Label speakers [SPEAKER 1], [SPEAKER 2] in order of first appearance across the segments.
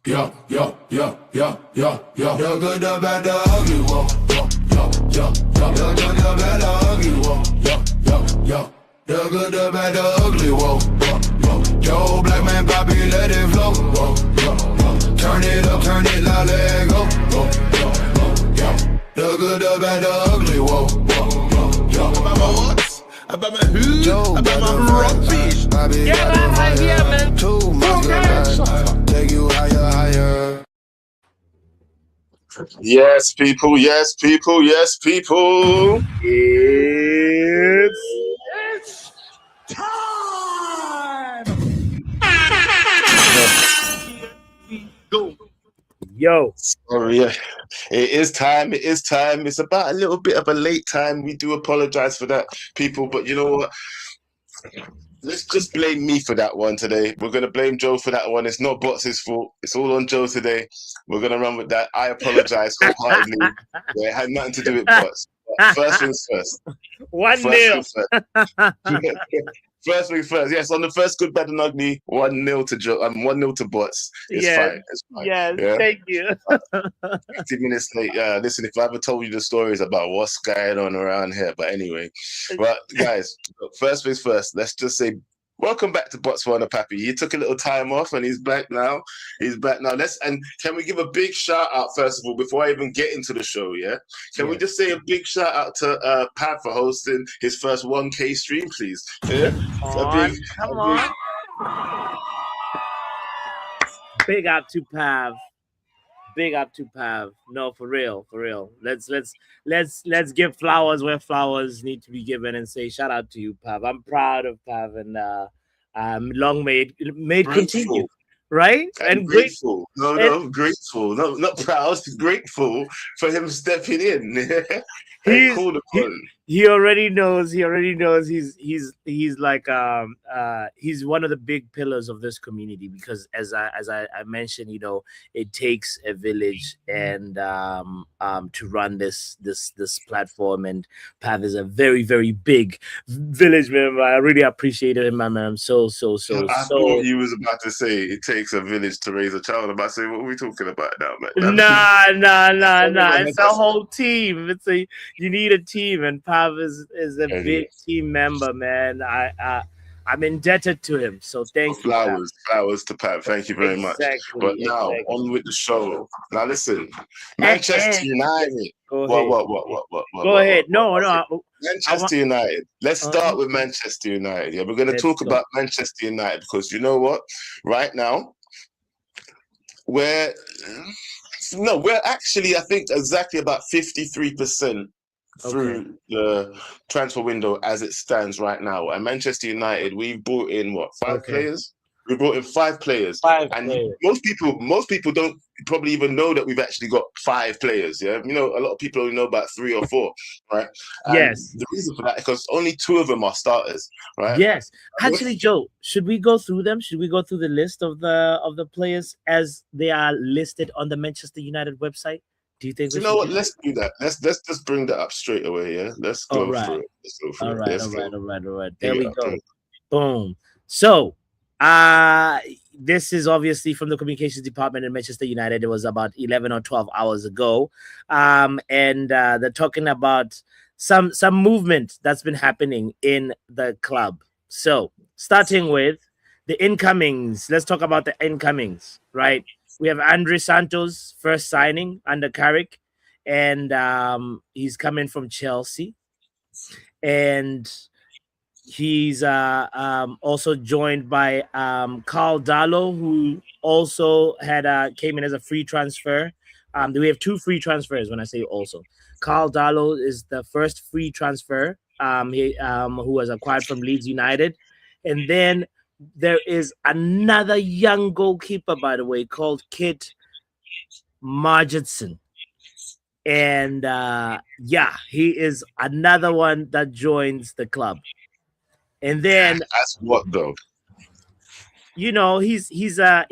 [SPEAKER 1] yeah, yeah, yeah, yeah, yeah, yeah. The good, the bad, the ugly, whoa, yeah, yeah, yeah, yeah. The good, the bad, the ugly, whoa, yeah, yeah, yeah. The good, the bad, the ugly, whoa, yeah, yeah. Yo, black man, Bobby, let it flow, whoa, yeah, yeah. Turn it up, turn it loud, let it go, whoa, yeah, yeah. The good, the bad, the ugly, whoa, yeah, yeah. About my what? About my who? About my rugby.
[SPEAKER 2] Get out right here, man.
[SPEAKER 1] Too much good, take you higher, higher.
[SPEAKER 3] Yes, people. Yes, people. Yes, people.
[SPEAKER 2] It's time. Go. Yo.
[SPEAKER 3] Sorry, yeah. It is time. It is time. It's about a little bit of a late time. We do apologize for that, people. But you know what? Let's just blame me for that one today. We're going to blame Joe for that one. It's not Bots' fault. It's all on Joe today. We're going to run with that. I apologize wholeheartedly. Yeah, it had nothing to do with Bots. But first things first.
[SPEAKER 2] 1-0.
[SPEAKER 3] First things first. Yes, on the first Good, Bad and Ugly, 1-0 to Joe. 1-0 to Bots. It's fine. It's fine.
[SPEAKER 2] Yes,
[SPEAKER 3] yeah?
[SPEAKER 2] thank you.
[SPEAKER 3] 50 minutes late. Listen, if I ever told you the stories about what's going on around here, but anyway. But guys, first things first, let's just say welcome back to Botswana Pappy. He took a little time off and he's back now. He's back now. And can we give a big shout out first of all before I even get into the show? Yeah. Can we just say a big shout out to Pav for hosting his first 1K stream, please? Yeah.
[SPEAKER 2] Come on. Big up to Pav. Big up to Pav. No, for real. Let's give flowers where flowers need to be given and say shout out to you, Pav. I'm proud of Pav and long may continue. Right?
[SPEAKER 3] And grateful. Grateful. No, not proud, grateful for him stepping in.
[SPEAKER 2] He already knows he's like he's one of the big pillars of this community because as I mentioned, you know, it takes a village and to run this platform, and Pav is a very, very big village member. I really appreciated him, man. I'm so
[SPEAKER 3] I thought you was about to say it takes a village to raise a child. I'm about to say, what are we talking about now, man?
[SPEAKER 2] Nah. It's a whole team. You need a team, and Pav is a big team member, man. I'm indebted to him, so thank you.
[SPEAKER 3] Flowers to Pav. Thank you very much. But now on with the show. Now listen, Manchester United. What?
[SPEAKER 2] Go ahead. No.
[SPEAKER 3] Manchester United. Let's start with Manchester United. Yeah, we're going to talk about Manchester United because you know what? Right now, we're actually, I think, exactly about 53% through the transfer window as it stands right now. And Manchester United, we've brought in five players? We brought in 5 players. Most people don't probably even know that we've actually got 5 players. Yeah, you know, a lot of people only know about 3 or 4, right? And
[SPEAKER 2] yes.
[SPEAKER 3] The reason for that is because only 2 of them are starters, right?
[SPEAKER 2] Yes. Actually, Joe, should we go through them? Should we go through the list of the players as they are listed on the Manchester United website? Do you think?
[SPEAKER 3] You know what? Let's do that. Let's just bring that up straight away. Yeah, let's go through it. Let's go through it.
[SPEAKER 2] All right. There we go. Boom. So, this is obviously from the communications department in Manchester United. It was about 11 or 12 hours ago, and they're talking about some movement that's been happening in the club. So, starting with the incomings. Let's talk about the incomings, right? We have Andre Santos, first signing under Carrick, and he's coming from Chelsea. And he's also joined by Carl Darlow, who also came in as a free transfer. We have 2 free transfers when I say also. Carl Darlow is the first free transfer who was acquired from Leeds United. And then there is another young goalkeeper, by the way, called Kit Margetson. And he is another one that joins the club. And then
[SPEAKER 3] that's what though.
[SPEAKER 2] You know, he's a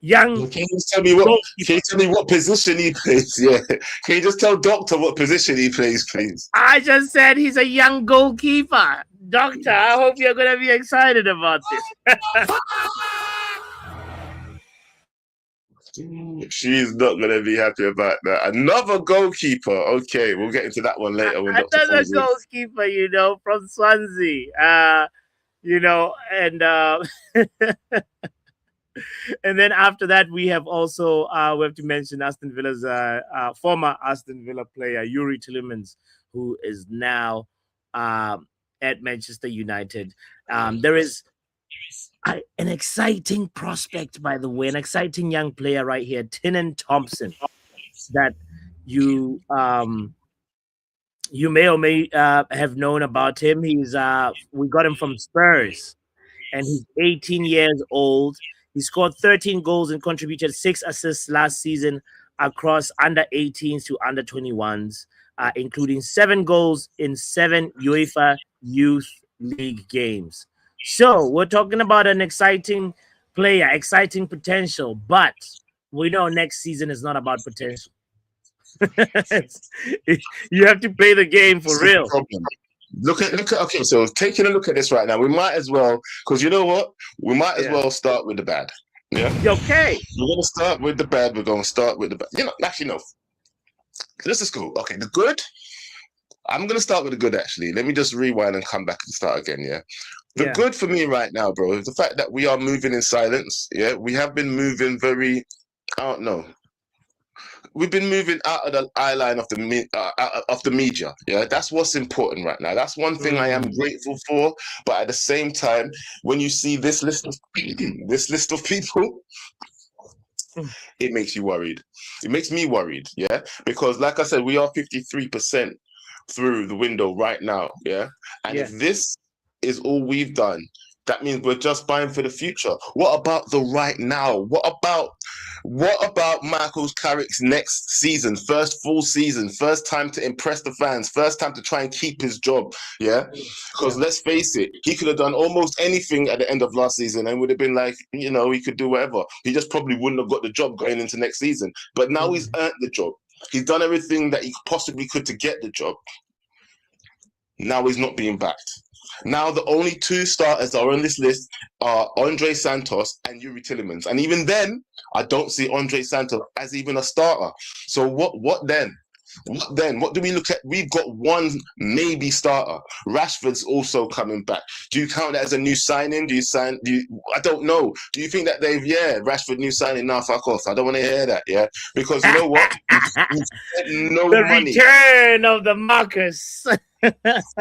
[SPEAKER 2] young.
[SPEAKER 3] Can you tell me what position he plays? Yeah. Can you just tell Doctor what position he plays, please?
[SPEAKER 2] I just said he's a young goalkeeper. Doctor, I hope you're gonna be excited about this.
[SPEAKER 3] She's not gonna be happy about that. Another goalkeeper. Okay, we'll get into that one later when Dr.
[SPEAKER 2] Another
[SPEAKER 3] Falls in.
[SPEAKER 2] goalkeeper, from Swansea. And and then after that, we have also we have to mention Aston Villa's former Aston Villa player Yuri Tillemans, who is now at Manchester United. There is an exciting prospect, by the way, an exciting young player right here, Tynan Thompson, that you may or may have known about him. He's we got him from Spurs, and he's 18 years old. He scored 13 goals and contributed 6 assists last season across under 18s to under 21s, including 7 goals in 7 UEFA Youth League games. So we're talking about an exciting player, exciting potential, but we know next season is not about potential. You have to play the game for real.
[SPEAKER 3] Look at okay, so taking a look at this right now, we might as well, because you know what? We might as well start with the bad. Yeah.
[SPEAKER 2] Okay.
[SPEAKER 3] We're gonna start with the bad. We're gonna start with the bad. Actually, no. This is cool. Okay, the good. I'm gonna start with the good actually. Let me just rewind and come back and start again, yeah. The good for me right now, bro, is the fact that we are moving in silence. Yeah, we have been moving very, I don't know. We've been moving out of the eye line of the media. Yeah, that's what's important right now. That's one thing I am grateful for. But at the same time, when you see this list of people, it makes you worried. It makes me worried. Yeah, because like I said, we are 53% through the window right now. Yeah, and if this is all we've done, that means we're just buying for the future. What about the right now? What about Michael Carrick's next season, first full season, first time to impress the fans, first time to try and keep his job? Yeah, because let's face it, he could have done almost anything at the end of last season and would have been like, he could do whatever. He just probably wouldn't have got the job going into next season. But now he's earned the job. He's done everything that he possibly could to get the job. Now he's not being backed. Now the only 2 starters that are on this list are Andre Santos and Yuri Tillemans. And even then, I don't see Andre Santos as even a starter. So what then? What then? What do we look at? We've got one maybe starter. Rashford's also coming back. Do you count that as a new signing? I don't know. Do you think that Rashford new signing? Nah, fuck off. I don't want to hear that, yeah? Because you know what?
[SPEAKER 2] The return of the Marcus.
[SPEAKER 3] You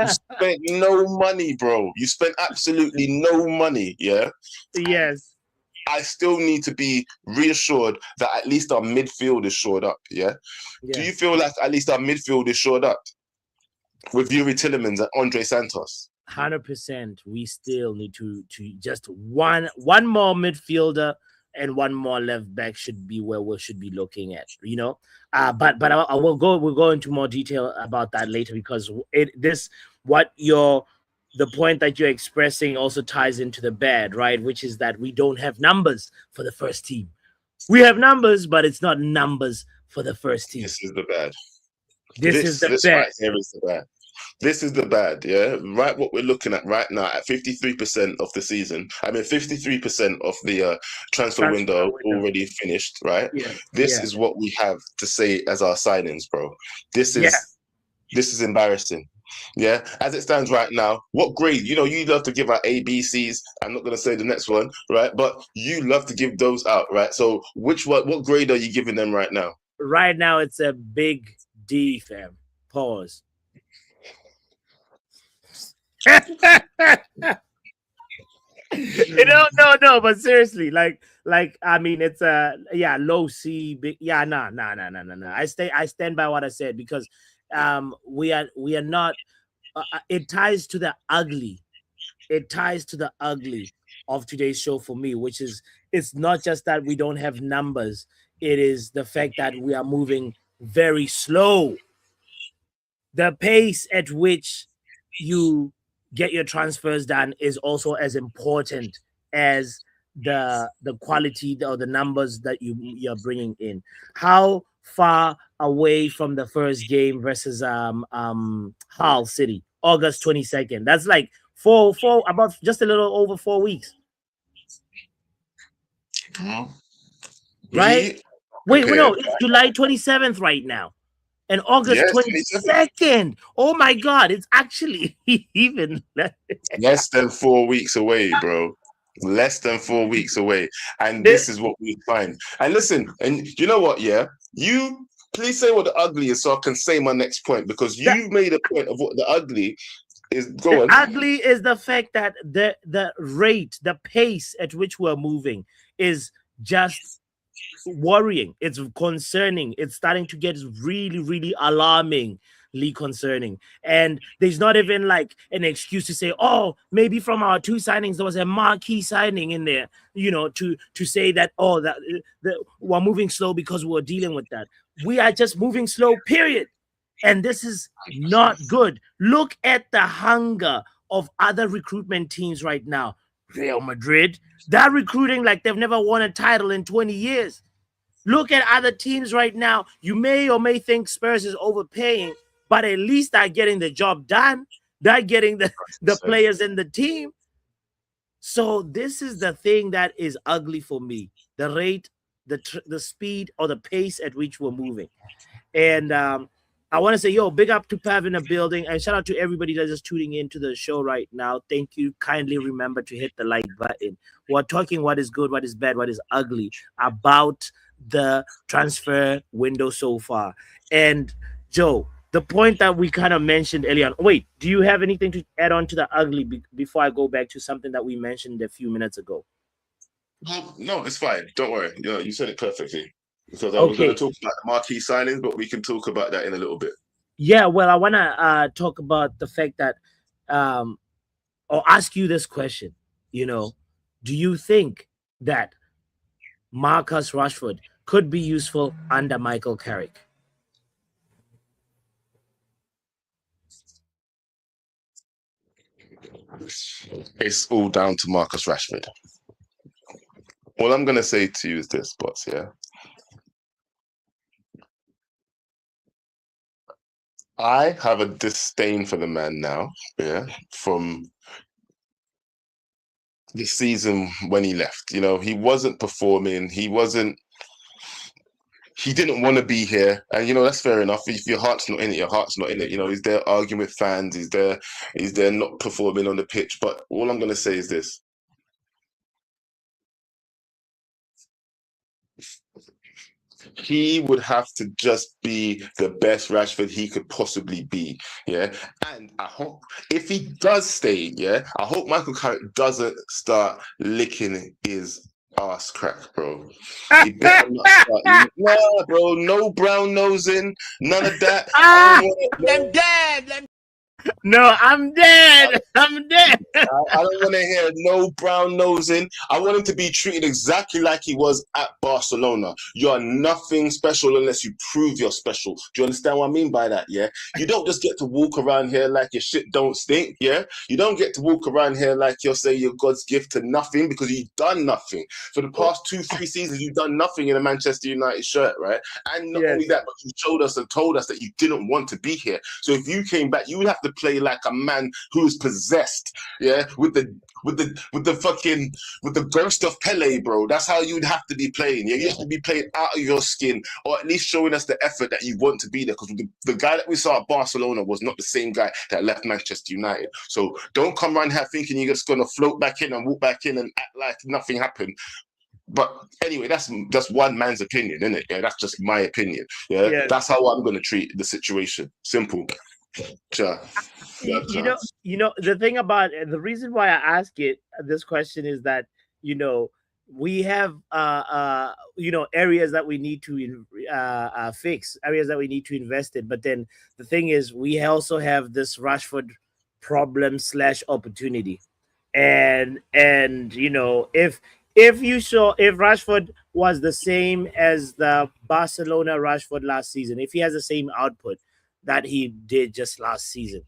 [SPEAKER 3] spent no money, bro. You spent absolutely no money, yeah?
[SPEAKER 2] Yes.
[SPEAKER 3] I still need to be reassured that at least our midfield is shored up, yeah? Do you feel like at least our midfield is shored up with Yuri Tillemans and Andre Santos?
[SPEAKER 2] 100%. We still need to just one more midfielder and one more left back should be where we should be looking at, But we'll go into more detail about that later because the point that you're expressing also ties into the bad, right? Which is that we don't have numbers for the first team. We have numbers, but it's not numbers for the first team.
[SPEAKER 3] This is the bad.
[SPEAKER 2] This is the bad.
[SPEAKER 3] Right here is the bad. This is the bad, yeah? Right, what we're looking at right now at 53% of the season. 53% of the transfer window already finished, right? Yeah. This is what we have to say as our signings, bro. This is embarrassing. Yeah, as it stands right now, what grade? You love to give out A, B, C's. I'm not going to say the next one, right? But you love to give those out, right? So what grade are you giving them right now?
[SPEAKER 2] Right now, it's a big D, fam. Pause. No, but seriously, it's a low C, big no. I stand by what I said because we are not. It ties to the ugly. It ties to the ugly of today's show for me, which is it's not just that we don't have numbers. It is the fact that we are moving very slow. The pace at which you get your transfers done is also as important as the quality or the numbers that you're bringing in. How far away from the first game versus Hull City, August 22nd? That's like about just a little over 4 weeks. right? Wait, no, it's July 27th right now. And August 22nd. Oh my God, it's actually even
[SPEAKER 3] less than 4 weeks away, bro. Less than 4 weeks away. And this is what we find. And listen, and you know what? Yeah, you please say what the ugly is so I can say my next point, because you made a point of what the ugly is. Go on.
[SPEAKER 2] Ugly is the fact that the rate, the pace at which we're moving is just worrying. It's concerning. It's starting to get really, really alarmingly concerning. And there's not even like an excuse to say, oh, maybe from our 2 signings there was a marquee signing in there, you know, to say that, oh, that we're moving slow because we're dealing with that. We are just moving slow, period. And this is not good. Look at the hunger of other recruitment teams right now. Real Madrid, they're recruiting like they've never won a title in 20 years. Look at other teams right now. You may or may think Spurs is overpaying, but at least they're getting the job done. They're getting the players in the team. So this is the thing that is ugly for me. The rate, the speed, or the pace at which we're moving. And I want to say, yo, big up to Pav in the building, and shout out to everybody that's just tuning into the show right now. Thank you. Kindly remember to hit the like button. We're talking what is good, what is bad, what is ugly about the transfer window so far. And Joe, the point that we kind of mentioned earlier on. Wait, do you have anything to add on to the ugly before I go back to something that we mentioned a few minutes ago?
[SPEAKER 3] No, it's fine. Don't worry. You said it perfectly. Because I was going to talk about the marquee signings, but we can talk about that in a little bit.
[SPEAKER 2] Yeah, well, I want to talk about the fact that, or ask you this question. You know, do you think that Marcus Rashford could be useful under Michael Carrick?
[SPEAKER 3] It's all down to Marcus Rashford. All I'm going to say to you is this, boss, yeah? I have a disdain for the man now, yeah, from the season when he left. You know, he wasn't performing. He didn't want to be here. And, you know, that's fair enough. If your heart's not in it, your heart's not in it. You know, he's there arguing with fans. He's there not performing on the pitch. But all I'm going to say is this. He would have to just be the best Rashford he could possibly be, yeah. And I hope if he does stay, yeah, I hope Michael Carrick doesn't start licking his ass crack, bro. He better not start. No, bro, no brown nosing, none of that.
[SPEAKER 2] I'm dead. No, I'm dead. I'm dead.
[SPEAKER 3] I don't want to hear no brown nosing. I want him to be treated exactly like he was at Barcelona. You're nothing special unless you prove you're special. Do you understand what I mean by that? Yeah. You don't just get to walk around here like your shit don't stink. Yeah. You don't get to walk around here like you're saying you're God's gift to nothing, because you've done nothing for the past 2-3 seasons. You've done nothing in a Manchester United shirt, right? And not only that, but you showed us and told us that you didn't want to be here. So if you came back, you would have to play like a man who's possessed, yeah, with the ghost of Pele, bro. That's how you'd have to be playing. Yeah, you have to be playing out of your skin, or at least showing us the effort that you want to be there. Because the guy that we saw at Barcelona was not the same guy that left Manchester United. So don't come around here thinking you're just gonna float back in and walk back in and act like nothing happened. But anyway, that's just one man's opinion, isn't it? Yeah, that's just my opinion. Yeah, that's how I'm gonna treat the situation. Simple. Sure.
[SPEAKER 2] You know, the thing about the reason why I ask this question is that, you know, we have you know, areas that we need to fix, areas that we need to invest in. But then the thing is, we also have this Rashford problem / opportunity, and you know, if Rashford was the same as the Barcelona Rashford last season, if he has the same output that he did just last season,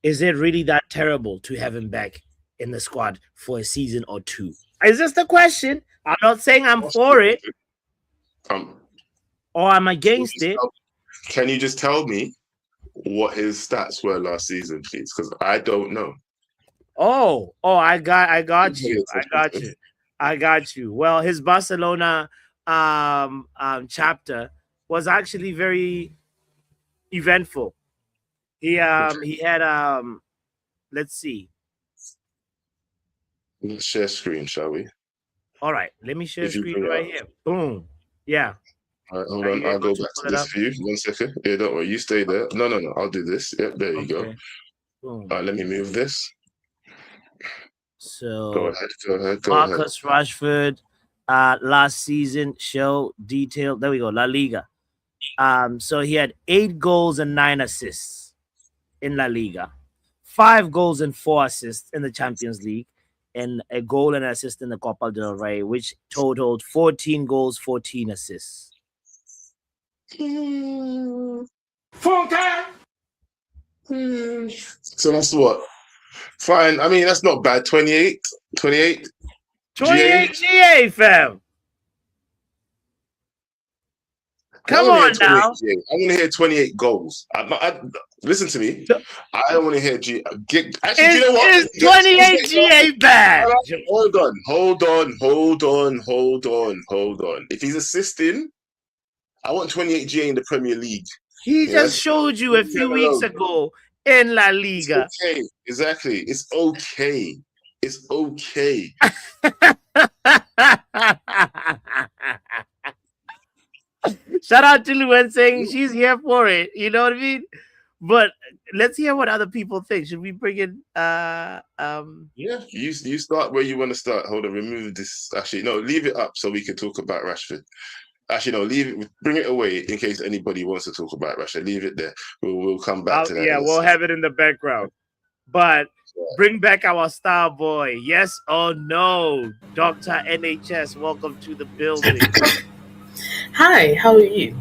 [SPEAKER 2] is it really that terrible to have him back in the squad for a season or two? Is this the question? I'm not saying I'm for it or I'm against it.
[SPEAKER 3] Can you just tell me what his stats were last season, please? Because I don't know.
[SPEAKER 2] Oh, I got you. I got you. Well, his Barcelona chapter was actually very eventful. He had let's see.
[SPEAKER 3] Let's share screen, shall we?
[SPEAKER 2] All right, let me share
[SPEAKER 3] If you
[SPEAKER 2] screen
[SPEAKER 3] bring it
[SPEAKER 2] right
[SPEAKER 3] up.
[SPEAKER 2] here. Boom. Yeah.
[SPEAKER 3] All right, hold
[SPEAKER 2] Are
[SPEAKER 3] on.
[SPEAKER 2] you
[SPEAKER 3] I'll
[SPEAKER 2] able
[SPEAKER 3] go
[SPEAKER 2] to
[SPEAKER 3] back
[SPEAKER 2] pull
[SPEAKER 3] to
[SPEAKER 2] it
[SPEAKER 3] this
[SPEAKER 2] up?
[SPEAKER 3] view. 1 second. Yeah, don't worry. You stay there. No. I'll do this. Yep, there you go.
[SPEAKER 2] Okay. Boom.
[SPEAKER 3] All right, let me move this.
[SPEAKER 2] So
[SPEAKER 3] Go ahead.
[SPEAKER 2] Marcus Rashford, last season show detail. There we go. La Liga. So he had 8 goals and 9 assists in La Liga, 5 goals and 4 assists in the Champions League, and a goal and assist in the Copa del Rey, which totaled 14 goals, 14 assists.
[SPEAKER 3] So that's what? Fine. I mean, that's not bad. 28
[SPEAKER 2] 28 GA, fam. Come on now.
[SPEAKER 3] GA. I want to hear 28 goals. Listen to me. I don't want to hear G. Actually, do you know what?
[SPEAKER 2] Is 28 GA bad?
[SPEAKER 3] Hold on. If he's assisting, I want 28 GA in the Premier League.
[SPEAKER 2] He just showed you a few weeks ago in La Liga.
[SPEAKER 3] It's okay. Exactly. It's okay.
[SPEAKER 2] Shout out to Luen saying she's here for it. You know what I mean? But let's hear what other people think. Should we bring in
[SPEAKER 3] Yeah, you start where you want to start. Hold on, remove this. Actually, no, leave it up so we can talk about Rashford. Actually, no, leave it. Bring it away in case anybody wants to talk about Rashford. Leave it there. We'll come back to that.
[SPEAKER 2] Yeah, we'll have it in the background. But bring back our star boy. Yes or no? Dr. NHS, welcome to the building.
[SPEAKER 4] Hi, how are you?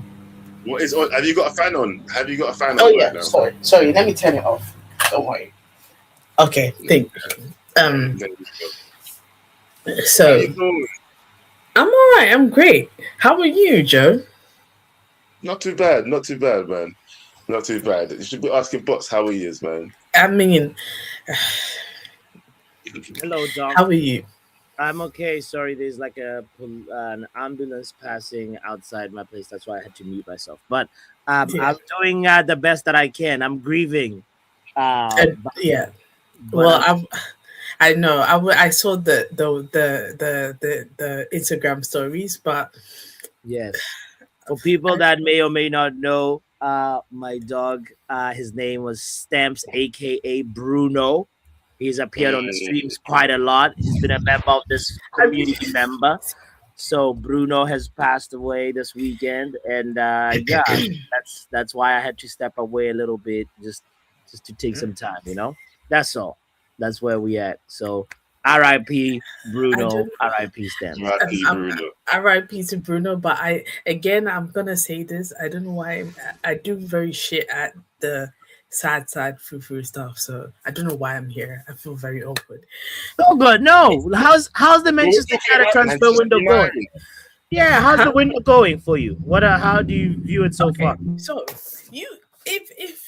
[SPEAKER 3] What is on? Have you got a fan on?
[SPEAKER 4] Oh yeah, right sorry. Let me turn it off. Don't worry. Okay, thank So I'm all right. I'm great. How are you, Joe?
[SPEAKER 3] Not too bad, man. Not too bad. You should be asking Bots how he is, man.
[SPEAKER 4] I mean,
[SPEAKER 2] hello, Doc.
[SPEAKER 4] How are you?
[SPEAKER 2] I'm okay. Sorry, there's like an ambulance passing outside my place. That's why I had to mute myself. But I'm doing the best that I can. I'm grieving.
[SPEAKER 4] Yeah. Well, I know. I saw the Instagram stories, but
[SPEAKER 2] yes, for people that may or may not know, my dog, his name was Stamps, aka Bruno. He's appeared on the streams quite a lot. He's been a member of this community member. So Bruno has passed away this weekend, and yeah, that's why I had to step away a little bit, just to take some time. You know, that's all. That's where we at. So R.I.P. Bruno. R.I.P. Stamps.
[SPEAKER 4] R.I.P. to Bruno. But I'm gonna say this. I don't know why I do very shit at the sad frou stuff. So I don't know why I'm here. I feel very awkward.
[SPEAKER 2] So good. No, how's the Manchester United transfer window going? Yeah, how's the window going for you? How do you view it so far?
[SPEAKER 4] So if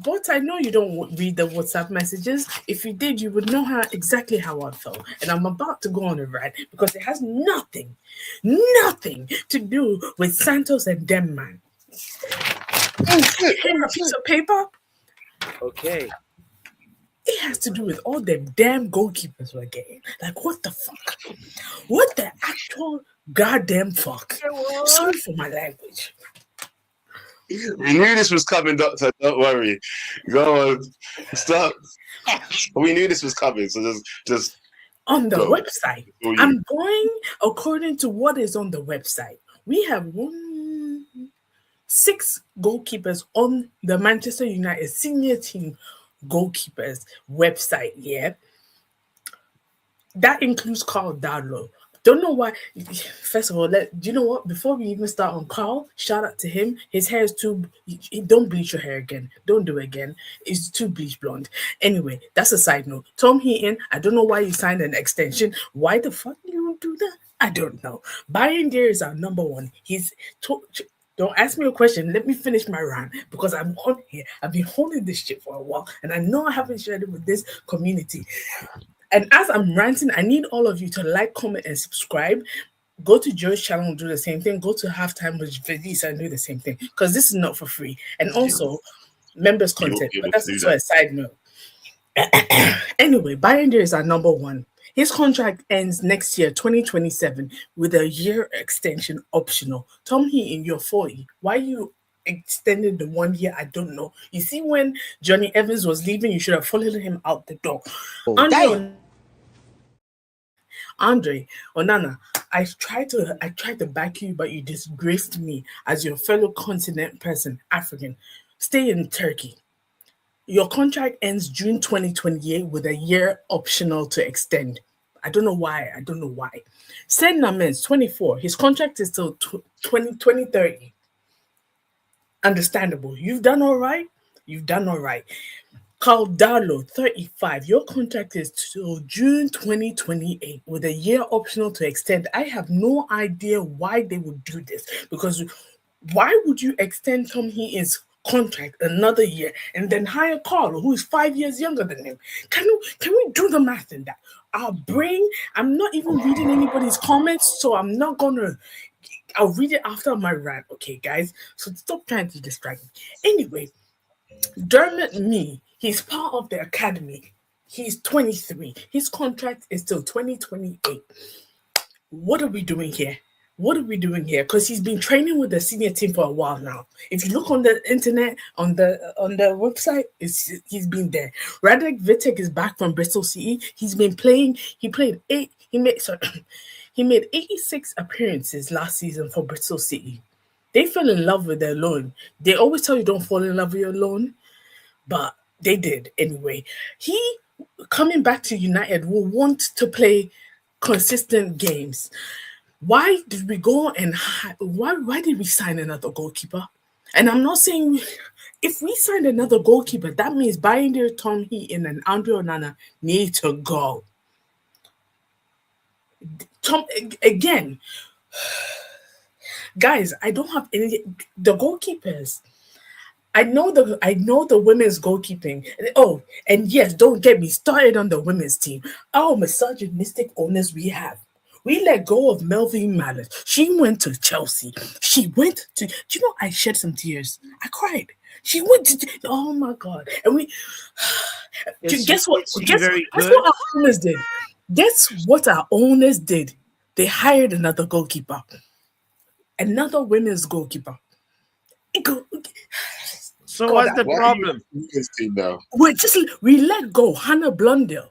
[SPEAKER 4] but I know you don't read the WhatsApp messages. If you did, you would know exactly how I felt. And I'm about to go on a rant because it has nothing to do with Santos and them, man. A piece of paper.
[SPEAKER 2] Okay.
[SPEAKER 4] It has to do with all them damn goalkeepers we're getting. Like, what the fuck? What the actual goddamn fuck? Sorry for my language.
[SPEAKER 3] We knew this was coming, Doctor. Don't worry. Go on. Stop. We knew this was coming, so just
[SPEAKER 4] on the website. I'm going according to what is on the website. We have 6 goalkeepers on the Manchester United senior team goalkeepers website. Yeah, that includes Carl Darlow. Don't know why. First of all, do you know what? Before we even start on Carl, shout out to him. His hair is too. Don't bleach your hair again. Don't do it again. It's too bleach blonde. Anyway, that's a side note. Tom Heaton, I don't know why you signed an extension. Why the fuck you don't do that? I don't know. Bayern Deer is our number one. Don't ask me a question. Let me finish my rant because I'm on here. I've been holding this shit for a while, and I know I haven't shared it with this community. And as I'm ranting, I need all of you to like, comment, and subscribe. Go to Joe's channel and do the same thing. Go to Halftime with Vedisa and do the same thing, because this is not for free. And also members
[SPEAKER 3] You won't
[SPEAKER 4] content.
[SPEAKER 3] be able
[SPEAKER 4] But that's
[SPEAKER 3] to do
[SPEAKER 4] also a side note. Anyway, Bayender is our number one. His contract ends next year, 2027, with a year extension optional. Tom Heaton, you're 40. Why you extended the 1 year? I don't know. You see, when Johnny Evans was leaving, you should have followed him out the door. Andre Onana, I tried to back you, but you disgraced me as your fellow continent person, African. Stay in Turkey. Your contract ends June 2028 with a year optional to extend. I don't know why. Sen Namens, 24. His contract is till 2030. Understandable. You've done all right. Carl Darlow, 35. Your contract is till June 2028 with a year optional to extend. I have no idea why they would do this, because why would you extend Tom Heaton's contract another year and then hire Carl, who is 5 years younger than him? Can we do the math in that? I'm not even reading anybody's comments, so I'll read it after my rant, okay, guys? So stop trying to distract me. Anyway, Dermot Mee, he's part of the academy. He's 23. His contract is till 2028. What are we doing here? Because he's been training with the senior team for a while now. If you look on the internet, on the website, he's been there. Radek Vitek is back from Bristol City. He's been playing. He made 86 appearances last season for Bristol City. They fell in love with their loan. They always tell you don't fall in love with your loan, but they did anyway. He, coming back to United, will want to play consistent games. Why did we go and why did we sign another goalkeeper? And I'm not saying if we signed another goalkeeper, that means Bayender, Tom Heaton, and Andre Onana need to go. Again, guys, I don't have any the goalkeepers. I know the women's goalkeeping. Oh, and yes, don't get me started on the women's team. Oh, misogynistic owners we have. We let go of Melvin Mallet. She went to Chelsea. Do you know, I shed some tears. I cried. She went to, oh my God. And guess what? Guess what our owners did? Guess what our owners did? They hired another goalkeeper. Another women's goalkeeper.
[SPEAKER 2] So what's the problem?
[SPEAKER 4] We let go Hannah Blundell.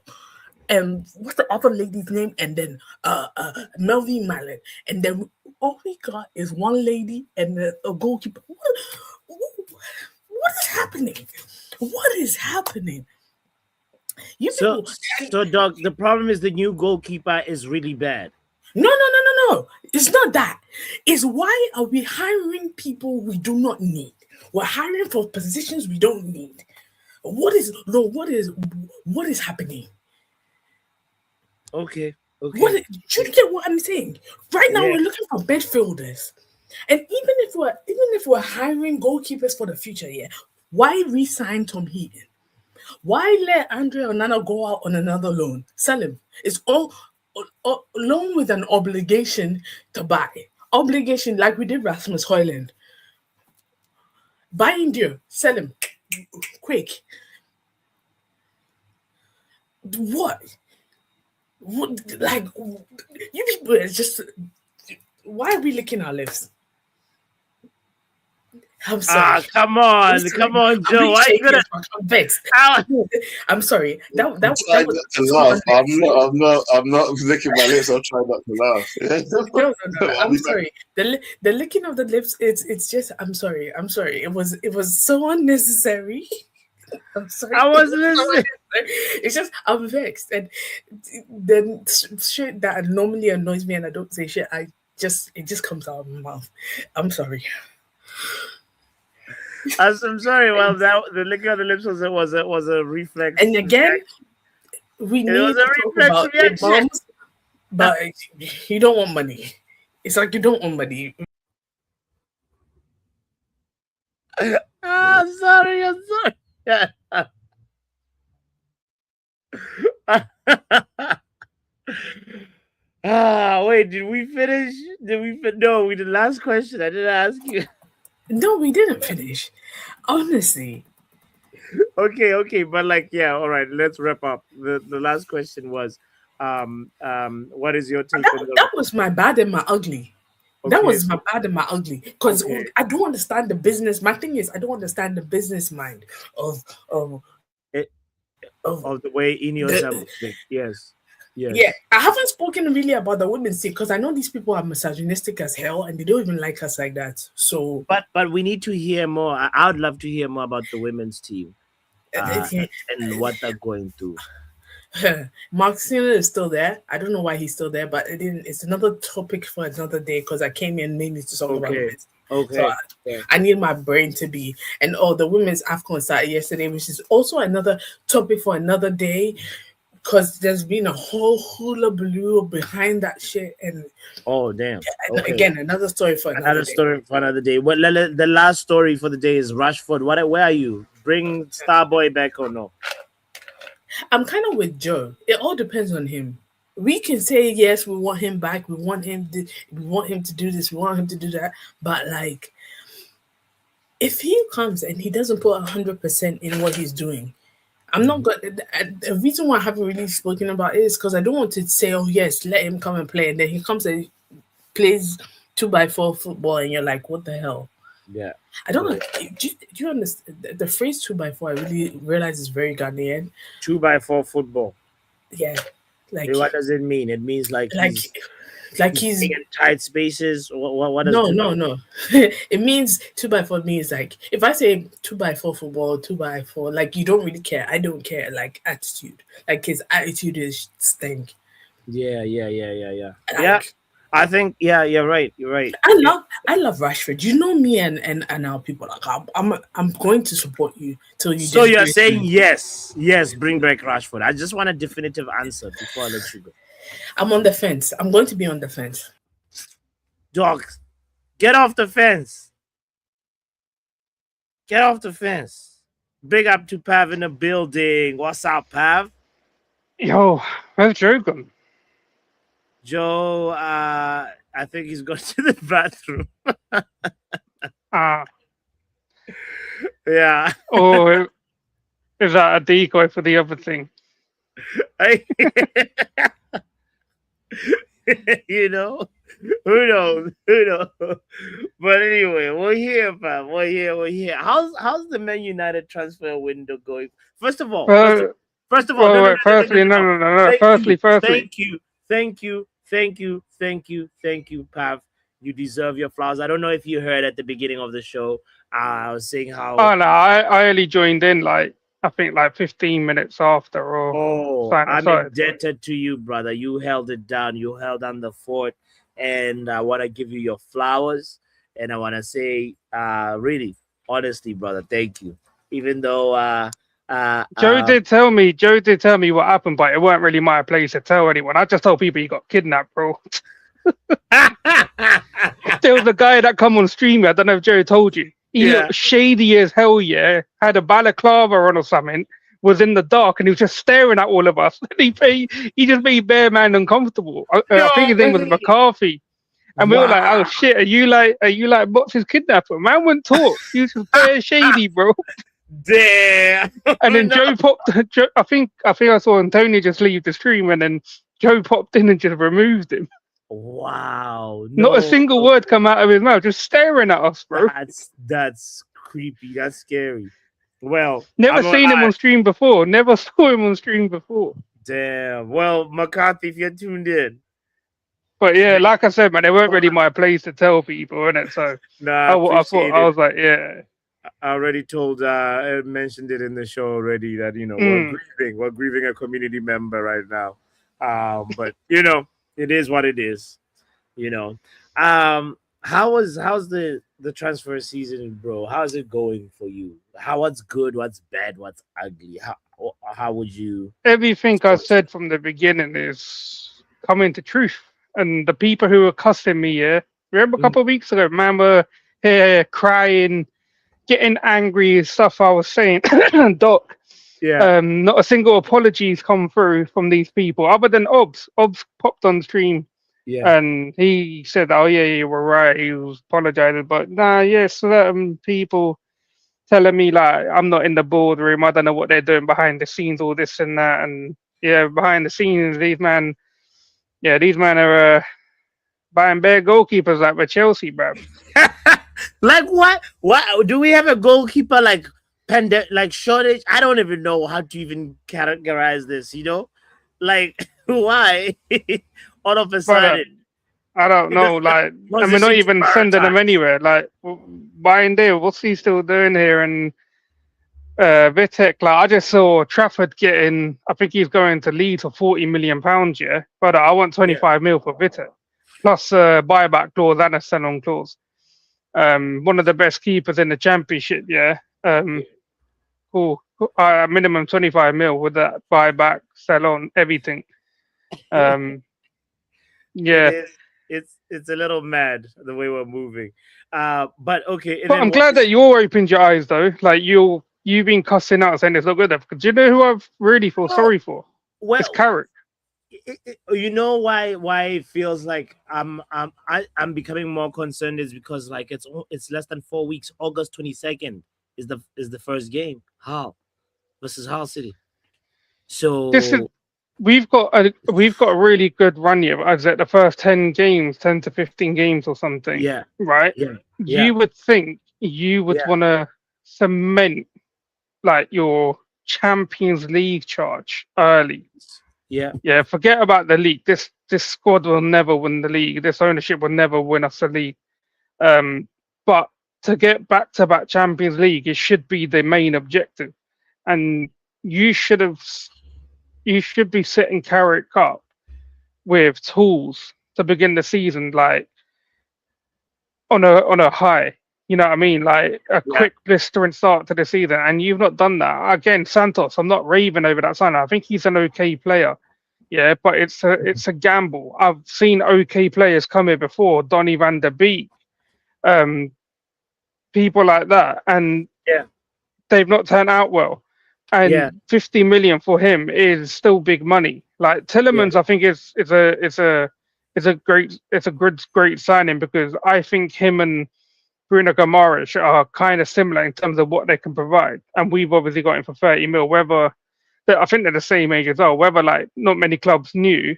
[SPEAKER 4] And what's the other lady's name? And then Melvin Mallet. And then all we got is one lady and a goalkeeper. What is happening? What is happening?
[SPEAKER 2] So, Doug, the problem is the new goalkeeper is really bad.
[SPEAKER 4] No. It's not that. It's why are we hiring people we do not need? We're hiring for positions we don't need. What is happening?
[SPEAKER 2] Okay.
[SPEAKER 4] Do you get what I'm saying? Right now, we're looking for midfielders, and even if we're hiring goalkeepers for the future, why re-sign Tom Heaton? Why let Andre Onana go out on another loan? Sell him. It's all loan with an obligation to buy. Obligation like we did Rasmus Højlund. Buy India, sell him quick. What? Like, you people are just, why are we licking our lips? I'm sorry.
[SPEAKER 2] Come on, Joe. Why are you gonna?
[SPEAKER 4] I'm vexed. I'm sorry. That
[SPEAKER 3] I'm not licking my lips. I'm trying not to laugh.
[SPEAKER 4] No. I'm sorry. The licking of the lips. It's just. I'm sorry. It was so unnecessary. I'm sorry.
[SPEAKER 2] I wasn't listening.
[SPEAKER 4] It's just I'm vexed, and then shit that normally annoys me, and I don't say shit. It just comes out of my mouth. I'm sorry.
[SPEAKER 2] I'm sorry. Well, the licking of the lips was a reflex.
[SPEAKER 4] And again, we need to talk about your moms, but you don't want money. It's like you don't want money.
[SPEAKER 2] I'm sorry. Wait, did we finish? No, we did. Last question. I didn't ask you.
[SPEAKER 4] No, we didn't finish. Honestly.
[SPEAKER 2] Okay, but like, yeah, all right, let's wrap up. The last question was, what is your take on
[SPEAKER 4] That was my bad and my ugly. That
[SPEAKER 2] Okay.
[SPEAKER 4] was my bad and my ugly. Because
[SPEAKER 2] Okay.
[SPEAKER 4] I don't understand the business. My thing is, I don't understand the business mind of
[SPEAKER 2] of the way Ineos have been. Yes.
[SPEAKER 4] Yeah, I haven't spoken really about the women's team because I know these people are misogynistic as hell and they don't even like us like that. So,
[SPEAKER 2] But we need to hear more. I would love to hear more about the women's team and what they're going through.
[SPEAKER 4] Mark Cena is still there. I don't know why he's still there, but it's another topic for another day because I came in mainly to talk about the women's.
[SPEAKER 2] Okay.
[SPEAKER 4] So I need my brain to be. And the women's AFCON started yesterday, which is also another topic for another day. Because there's been a whole hula behind that shit, and
[SPEAKER 2] damn. Okay.
[SPEAKER 4] again, another story for another
[SPEAKER 2] day. What the last story for the day is Rashford. Where are you? Bring Starboy back or no?
[SPEAKER 4] I'm kind of with Joe. It all depends on him. We can say yes, we want him back. We want him to do this. We want him to do that. But like, if he comes and he doesn't put 100% in what he's doing, I'm not good. The reason why I haven't really spoken about it is because I don't want to say, oh yes, let him come and play, and then he comes and plays 2x4 football, and you're like, what the hell?
[SPEAKER 2] Yeah.
[SPEAKER 4] I don't know. Do you understand the phrase 2x4? I really realize is very Ghanaian.
[SPEAKER 2] 2x4 football.
[SPEAKER 4] Yeah. Like,
[SPEAKER 2] what does it mean? It means like he's in tight spaces. What does
[SPEAKER 4] no. It means 2x4 means like if I say 2x4 football, 2x4, like you don't really care. I don't care. Like attitude, like his attitude is stink.
[SPEAKER 2] Yeah.
[SPEAKER 4] Like,
[SPEAKER 2] I think you're right. You're right.
[SPEAKER 4] I love Rashford. You know me and our people. Like I'm going to support you till you.
[SPEAKER 2] So you're saying yes, bring back Rashford. I just want a definitive answer before I let you go.
[SPEAKER 4] I'm on the fence. I'm going to be on the fence.
[SPEAKER 2] Dog, get off the fence. Get off the fence. Big up to Pav in the building. What's up, Pav?
[SPEAKER 5] Yo, where's Joe gone?
[SPEAKER 2] Joe, I think he's gone to the bathroom. Yeah.
[SPEAKER 5] Or is that a decoy for the other thing?
[SPEAKER 2] You know, who knows? But anyway, we're here, fam. We're here. How's the Man United transfer window going? First of all, no.
[SPEAKER 5] Firstly.
[SPEAKER 2] Thank you, Pav. You deserve your flowers. I don't know if you heard at the beginning of the show. I was saying how.
[SPEAKER 5] Oh no, I only joined in like 15 minutes after.
[SPEAKER 2] I'm indebted to you, brother. You held it down. You held down the fort, and I want to give you your flowers. And I want to say, really, honestly, brother, thank you. Even though
[SPEAKER 5] Joe did tell me what happened, but it weren't really my place to tell anyone. I just told people he got kidnapped, bro. There was a guy that come on stream. I don't know if Joe told you. He looked shady as hell, had a balaclava on or something, was in the dark, and he was just staring at all of us. He just made Bear Man uncomfortable. I think his name was McCarthy. And we were like, oh shit, are you like Box's kidnapper? Man wouldn't talk. He was just bare shady, bro.
[SPEAKER 2] Damn.
[SPEAKER 5] And then Joe popped. I think I saw Antonio just leave the stream, and then Joe popped in and just removed him.
[SPEAKER 2] Wow.
[SPEAKER 5] Not a single word come out of his mouth, just staring at us, bro.
[SPEAKER 2] That's creepy. That's scary. Well,
[SPEAKER 5] never seen him on stream before. Never saw him on stream before.
[SPEAKER 2] Damn. Well, McCarthy, if you're tuned in.
[SPEAKER 5] But yeah, like I said, man, it weren't really my place to tell people, innit? So I thought I was like, yeah.
[SPEAKER 2] I already mentioned it in the show already that we're grieving a community member right now. But it is what it is. How's the transfer season, bro? How's it going for you? What's good? What's bad? What's ugly? How would you?
[SPEAKER 5] Everything I said from the beginning is coming to truth. And the people who were cussing me, remember a couple of weeks ago, man, were here crying, getting angry, stuff I was saying. Doc,
[SPEAKER 2] Yeah.
[SPEAKER 5] Not a single apology's come through from these people, other than Obs. Obs popped on stream
[SPEAKER 2] Yeah.
[SPEAKER 5] and he said, "Oh yeah, you were right." He was apologizing, but nah, yes, certain people telling me like I'm not in the boardroom. I don't know what they're doing behind the scenes, all this and that, and yeah, behind the scenes, these man are buying bare goalkeepers like with Chelsea, bro.
[SPEAKER 2] Like what? What do we have a goalkeeper like like shortage? I don't even know how to even categorize this. Like why? All of a sudden,
[SPEAKER 5] I don't know, like, and we're not even sending them anywhere. Like, buying deal, what's he still doing here? And Vitek, like, I just saw Trafford getting, I think he's going to Leeds for £40 million, yeah. But I want 25 mil for Vitek, plus buyback clause and a sell-on clause. One of the best keepers in the Championship, yeah. Cool. Minimum 25 mil with that buyback, sell-on, everything. Yeah.
[SPEAKER 2] It's a little mad the way we're moving. But okay.
[SPEAKER 5] But I'm glad that you all opened your eyes though. Like you've been cussing out saying it's not good enough. Do you know who I've really feel sorry for?
[SPEAKER 2] Well,
[SPEAKER 5] it's Carrick.
[SPEAKER 2] You know why it feels like I'm becoming more concerned is because like it's less than 4 weeks. August 22nd is the first game. Hull versus Hull City. So
[SPEAKER 5] we've got a really good run here. As at the first 10 to 15 games or something.
[SPEAKER 2] Yeah.
[SPEAKER 5] Right.
[SPEAKER 2] Yeah.
[SPEAKER 5] You would think you would want to cement like your Champions League charge early.
[SPEAKER 2] Yeah.
[SPEAKER 5] Yeah. Forget about the league. This squad will never win the league. This ownership will never win us the league. But to get back-to-back Champions League, it should be the main objective, and you should be setting Carrick up with tools to begin the season, like on a high. You know what I mean? Like a quick blistering start to the season, and you've not done that. Again, Santos, I'm not raving over that sign. I think he's an okay player, yeah, but it's a gamble. I've seen okay players come here before, Donny van der Beek, people like that, and they've not turned out well. And 50 million for him is still big money. Like Tielemans, I think it's a great signing, because I think him and Bruno Guimaraes are kind of similar in terms of what they can provide, and we've obviously got him for 30 mil. Whether I think they're the same age as well. Whether like not many clubs knew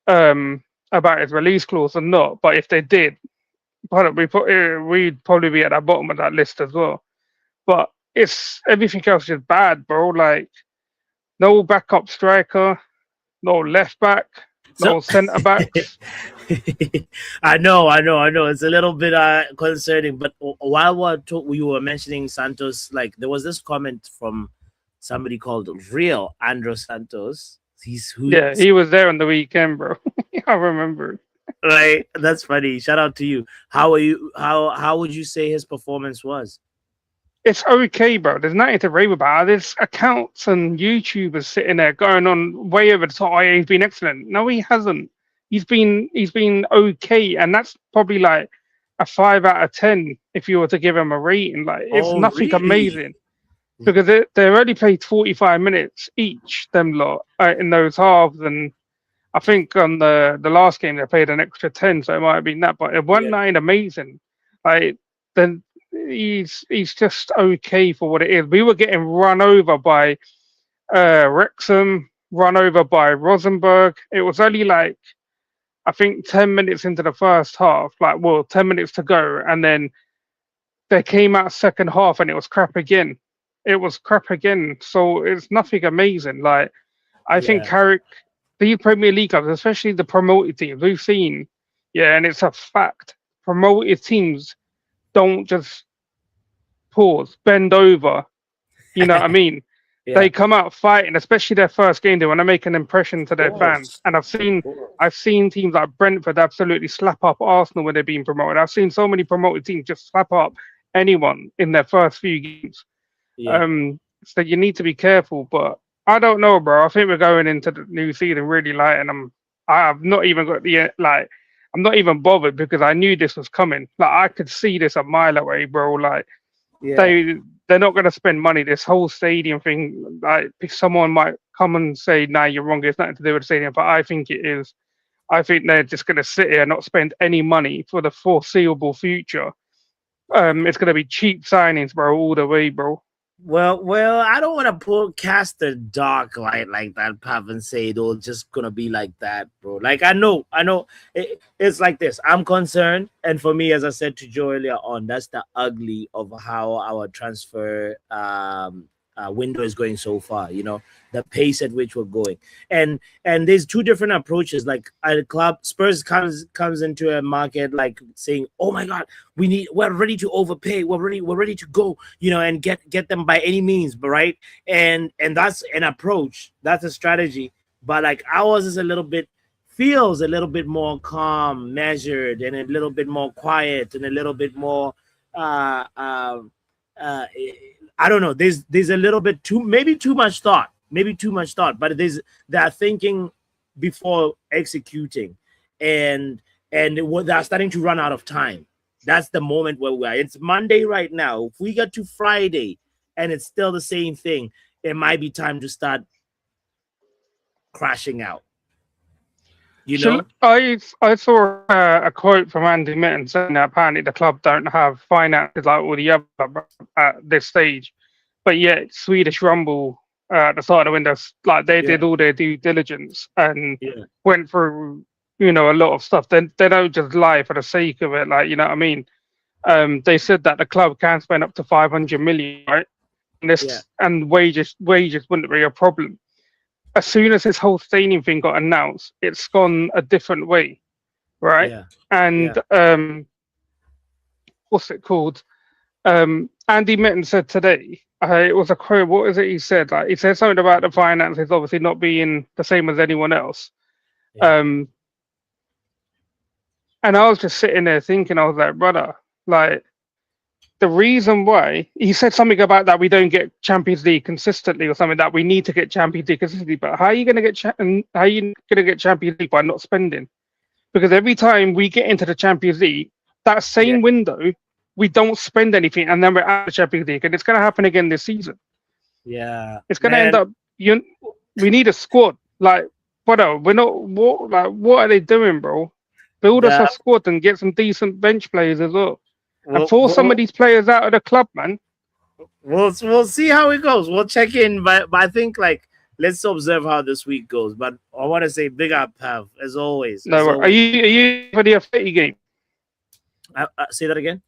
[SPEAKER 5] about his release clause or not, but if they did, we'd probably be at the bottom of that list as well. But it's everything else is bad, bro. Like no backup striker, no left back, no centre back.
[SPEAKER 2] I know. It's a little bit concerning. But while we were mentioning Santos, like there was this comment from somebody called Real Andro Santos.
[SPEAKER 5] He was there on the weekend, bro. I remember.
[SPEAKER 2] Right, that's funny. Shout out to you. How are you? How would you say his performance was?
[SPEAKER 5] It's okay, bro. There's nothing to rave about. There's accounts and YouTubers sitting there going on way over the top. Oh, yeah, he's been excellent. No, he hasn't. He's been okay, and that's probably like a 5 out of 10 if you were to give him a rating. Like it's nothing amazing, because they already played 45 minutes each, them lot, in those halves, and I think on the last game they played an extra 10, so it might have been that, but it wasn't nothing amazing. Like then. He's just okay for what it is. We were getting run over by Wrexham, run over by Rosenborg. It was only like I think 10 minutes into the first half, 10 minutes to go, and then they came out second half and it was crap again. So it's nothing amazing. Like I think Carrick, the Premier League clubs, especially the promoted teams, we've seen, and it's a fact. Promoted teams don't just bend over, you know what I mean? They come out fighting, especially their first game. They want to make an impression to their fans. And I've seen teams like Brentford absolutely slap up Arsenal when they're being promoted. I've seen so many promoted teams just slap up anyone in their first few games. So you need to be careful. But I don't know, bro. I think we're going into the new season really light, and I've not even got I'm not even bothered, because I knew this was coming. Like I could see this a mile away, bro. Like they they're not going to spend money. This whole stadium thing, like someone might come and say, "Nah, you're wrong. It's nothing to do with the stadium," but I think it is. I think they're just going to sit here and not spend any money for the foreseeable future. It's going to be cheap signings, bro, all the way, bro.
[SPEAKER 2] Well, I don't want to cast a dark light like that, Pav, and say it's all just gonna be like that, bro. Like I know, it's like this. I'm concerned, and for me, as I said to Joe earlier on, that's the ugly of how our transfer window is going so far. You know, the pace at which we're going, and there's two different approaches. Like a club, Spurs comes into a market like saying, "Oh my God, we're ready to overpay. We're ready to go. You know, and get them by any means." But right, and that's an approach. That's a strategy. But like ours is feels a little bit more calm, measured, and a little bit more quiet, and a little bit more I don't know. There's a little bit maybe too much thought, but they're thinking before executing, and they're starting to run out of time. That's the moment where we are. It's Monday right now. If we get to Friday and it's still the same thing, it might be time to start crashing out. You know,
[SPEAKER 5] I saw a quote from Andy Mitten saying that apparently the club don't have finances like all the other clubs at this stage, but yet Swedish Rumble at the start of the window, like they did all their due diligence and went through, you know, a lot of stuff. They don't just lie for the sake of it, like, you know what I mean? They said that the club can spend up to 500 million, right? And wages wouldn't be a problem. As soon as this whole stadium thing got announced, it's gone a different way, right?
[SPEAKER 2] Yeah.
[SPEAKER 5] And what's it called? Andy Mitten said today, it was a quote. What is it he said? Like he said something about the finances obviously not being the same as anyone else.
[SPEAKER 2] Yeah.
[SPEAKER 5] And I was just sitting there thinking, I was like, brother, like the reason why he said something about that we don't get Champions League consistently or something, that we need to get Champions League consistently. But how are you going to get Champions League by not spending? Because every time we get into the Champions League, that same window, we don't spend anything, and then we're out of the Champions League, and it's going to happen again this season.
[SPEAKER 2] Yeah,
[SPEAKER 5] it's going to end up. We need a squad. Like, brother, we're not. What are they doing, bro? Build us a squad and get some decent bench players as well. And force some of these players out of the club, man.
[SPEAKER 2] We'll see how it goes. We'll check in, but I think like let's observe how this week goes. But I want to say big up, Pav, as always.
[SPEAKER 5] No, are you for the Atleti game?
[SPEAKER 2] Say that again.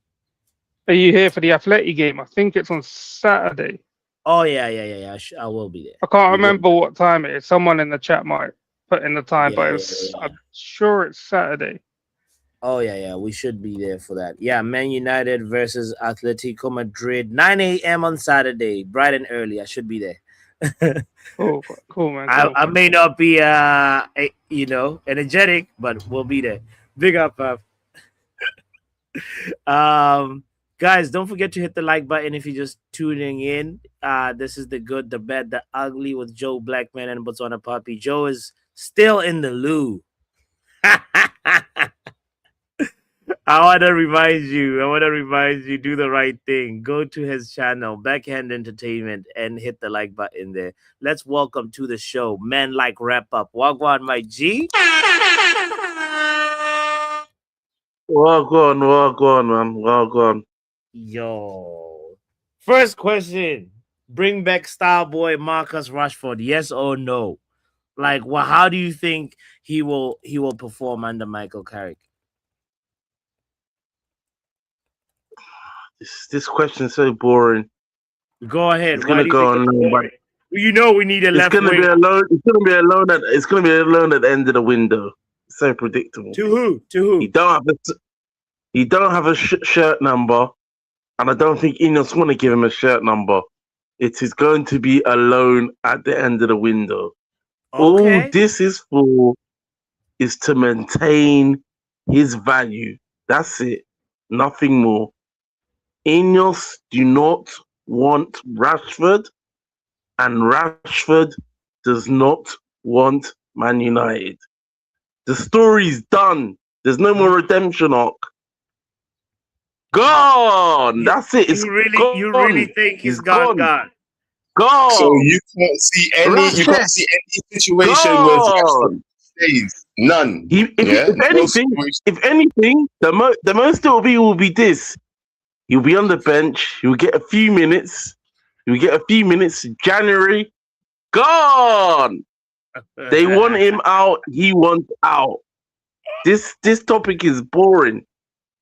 [SPEAKER 5] Are you here for the Atleti game? I think it's on Saturday.
[SPEAKER 2] Oh yeah. I will be there.
[SPEAKER 5] I can't remember what time it is. Someone in the chat might put in the time, but I'm sure it's Saturday.
[SPEAKER 2] Oh yeah, we should be there for that. Yeah, Man United versus Atletico Madrid, 9 a.m. on Saturday, bright and early. I should be there.
[SPEAKER 5] Cool, man.
[SPEAKER 2] I may not be, energetic, but we'll be there. Big up, guys. Don't forget to hit the like button if you're just tuning in. This is the good, the bad, the ugly with Joe Blackman and Botswana Papi. Joe is still in the loo. I want to remind you, do the right thing. Go to his channel, Backhand Entertainment, and hit the like button there. Let's welcome to the show, Man Like Wrap Up. Wagwan, my G.
[SPEAKER 6] Wagwan, man. Wagwan.
[SPEAKER 2] Yo. First question. Bring back star boy Marcus Rashford, yes or no? Like, well, how do you think he will perform under Michael Carrick?
[SPEAKER 6] This question is so boring.
[SPEAKER 2] Go ahead.
[SPEAKER 6] It's gonna go on.
[SPEAKER 2] You know we need a left wing.
[SPEAKER 6] It's gonna be alone at the end of the window. It's so predictable.
[SPEAKER 2] To who?
[SPEAKER 6] He don't have a shirt number, and I don't think Ineos want to give him a shirt number. It is going to be alone at the end of the window.
[SPEAKER 2] Okay.
[SPEAKER 6] All this is for is to maintain his value. That's it. Nothing more. Ineos do not want Rashford, and Rashford does not want Man United. The story's done. There's no more redemption arc. Gone. That's it. It's
[SPEAKER 2] You really
[SPEAKER 6] gone.
[SPEAKER 2] think he's
[SPEAKER 6] It's
[SPEAKER 2] gone?
[SPEAKER 6] Gone.
[SPEAKER 3] So you can't see any situation where
[SPEAKER 6] Gone.
[SPEAKER 3] stays. None.
[SPEAKER 6] If anything, the most it will be this. He'll be on the bench. He'll get a few minutes. January, gone. They want him out. He wants out. This topic is boring.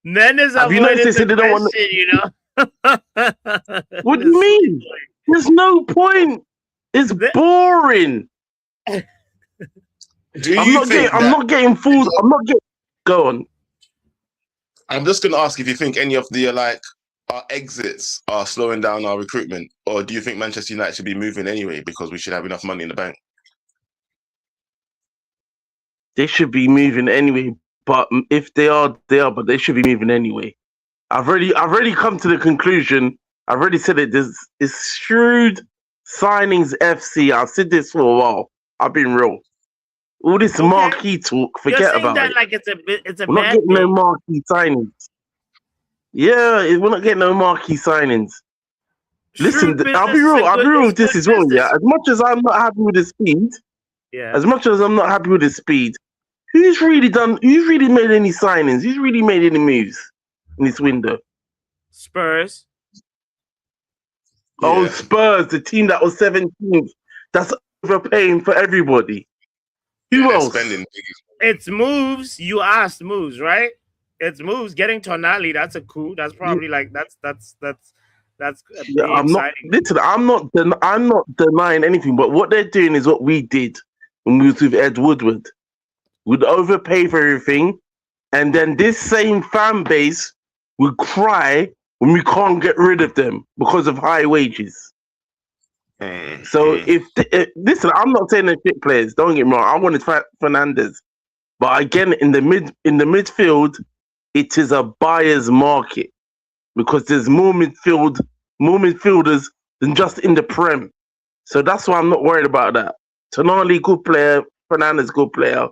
[SPEAKER 2] Men is
[SPEAKER 6] Have you noticed
[SPEAKER 2] the
[SPEAKER 6] they don't want?
[SPEAKER 2] question, you know.
[SPEAKER 6] What do you mean? There's no point. It's boring. I'm not getting fooled. Go on.
[SPEAKER 3] I'm just going to ask if you think any of the our exits are slowing down our recruitment, or do you think Manchester United should be moving anyway because we should have enough money in the bank?
[SPEAKER 6] They should be moving anyway, but if they are, but they should be moving anyway. I've already come to the conclusion. I've already said it. It's shrewd signings FC. I've said this for a while. I've been real. All this marquee talk, forget about it.
[SPEAKER 2] Like it's a
[SPEAKER 6] we're not getting no marquee signings. Yeah, we're not getting no marquee signings. Listen, I'll be real with this as well. Yeah, as much as I'm not happy with the speed, who's really made any signings? Who's really made any moves in this window?
[SPEAKER 2] Spurs.
[SPEAKER 6] Oh, Spurs, the team that was 17th. That's overpaying for everybody. Who else?
[SPEAKER 2] It's moves. You asked moves, right? It's moves. Getting Tonali, that's a coup. That's probably that's
[SPEAKER 6] yeah, I'm not denying anything, but what they're doing is what we did when we was with Ed Woodward. We'd overpay for everything, and then this same fan base would cry when we can't get rid of them because of high wages. So listen, I'm not saying they're shit players. Don't get me wrong. I wanted Fernandes, but again, in the midfield, it is a buyer's market because there's more midfielders than just in the Prem. So that's why I'm not worried about that. Tonali, good player. Fernandes, good player.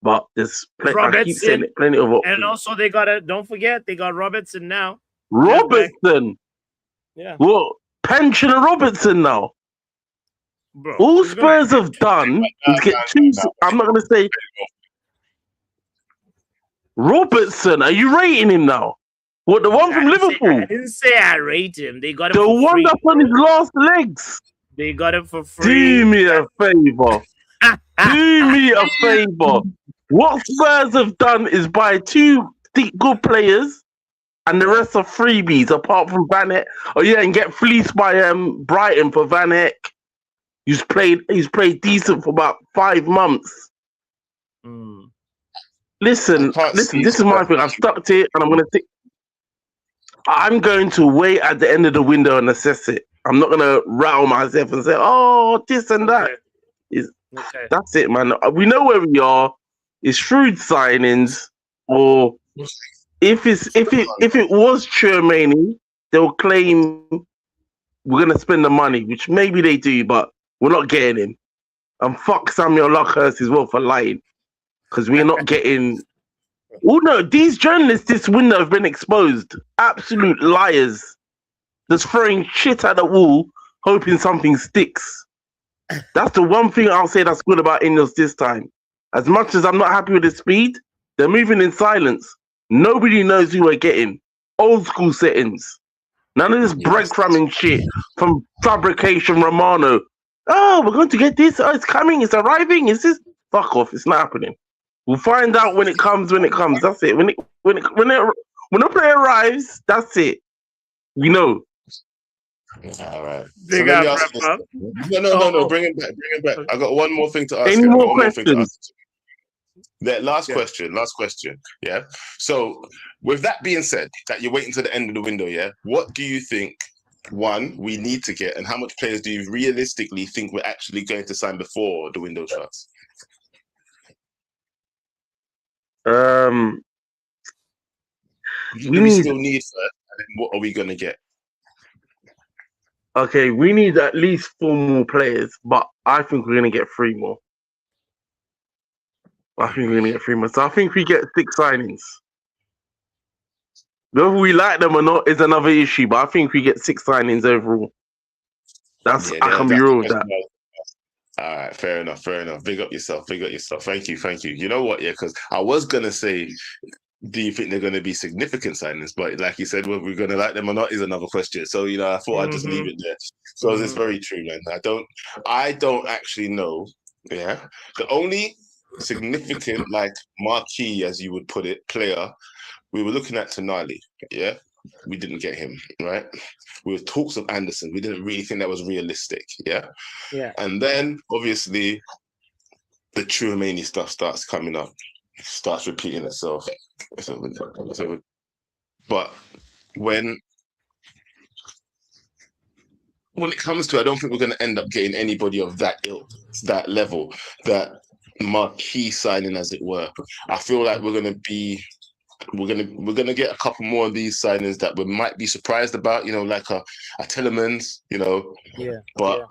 [SPEAKER 6] But there's I keep saying it, plenty of options.
[SPEAKER 2] And also don't forget, they got Robertson now.
[SPEAKER 6] Robertson?
[SPEAKER 2] Yeah.
[SPEAKER 6] What? Pension Robertson now?
[SPEAKER 2] Bro,
[SPEAKER 6] all Spurs have done is get two. I'm not going to say Robertson. Are you rating him now? What, the one from Liverpool?
[SPEAKER 2] I didn't say I rate him. They got him
[SPEAKER 6] the
[SPEAKER 2] for
[SPEAKER 6] one
[SPEAKER 2] free,
[SPEAKER 6] that's on his last legs.
[SPEAKER 2] They got him for free.
[SPEAKER 6] Do me a favor. Do me a favor. What Spurs have done is buy two good players, and the rest are freebies apart from Van Eyck. Oh yeah, and get fleeced by Brighton for Van Eyck. He's played decent for about 5 months. Listen. This is my thing. I've stuck to it, and I'm going to wait at the end of the window and assess it. I'm not going to rattle myself and say, "Oh, this and that."
[SPEAKER 2] Okay.
[SPEAKER 6] That's it, man. We know where we are. It's shrewd signings, or if it was Tchouaméni, they'll claim we're going to spend the money, which maybe they do, but we're not getting him. And fuck Samuel Luckhurst as well for lying, because we're not getting. Oh no, these journalists this window have been exposed. Absolute liars. Just throwing shit at the wall, hoping something sticks. That's the one thing I'll say that's good about Ineos this time. As much as I'm not happy with the speed, they're moving in silence. Nobody knows who we're getting. Old school settings. None of this breadcrumbing shit from Fabrication Romano. Oh, we're going to get this. Oh, it's coming. It's arriving. Is this? Fuck off. It's not happening. We'll find out when it comes. That's it. When the player arrives, that's it. We know.
[SPEAKER 3] All right. So no. Bring him back. I got one more thing to ask.
[SPEAKER 6] Any more questions?
[SPEAKER 3] Last question. Yeah. So, with that being said, that you're waiting to the end of the window, yeah. What do you think? One, we need to get, and how much players do you realistically think we're actually going to sign before the window shuts?
[SPEAKER 6] We
[SPEAKER 3] still need first, and then what are we going to get?
[SPEAKER 6] Okay, we need at least 4 more players, but I think we're going to get 3 more. So I think we get 6 signings. Whether we like them or not is another issue, but I think we get 6 signings overall. I can be real with that.
[SPEAKER 3] All right, fair enough. Big up yourself. Thank you. You know what? Yeah, because I was gonna say, do you think they're going to be significant signings? But like you said, whether we're going to like them or not is another question. So I thought I'd just leave it there. So it's very true, man. I don't actually know. Yeah, the only significant, like marquee, as you would put it, player we were looking at Tonali. Yeah, we didn't get him, right? We were talks of Anderson. We didn't really think that was realistic. Yeah. And then obviously the Tchouaméni stuff starts coming up, starts repeating itself. But when it comes to it, I don't think we're going to end up getting anybody of that ilk, that level, that marquee signing, as it were. I feel like we're going to get a couple more of these signings that we might be surprised about, like a Tielemans, But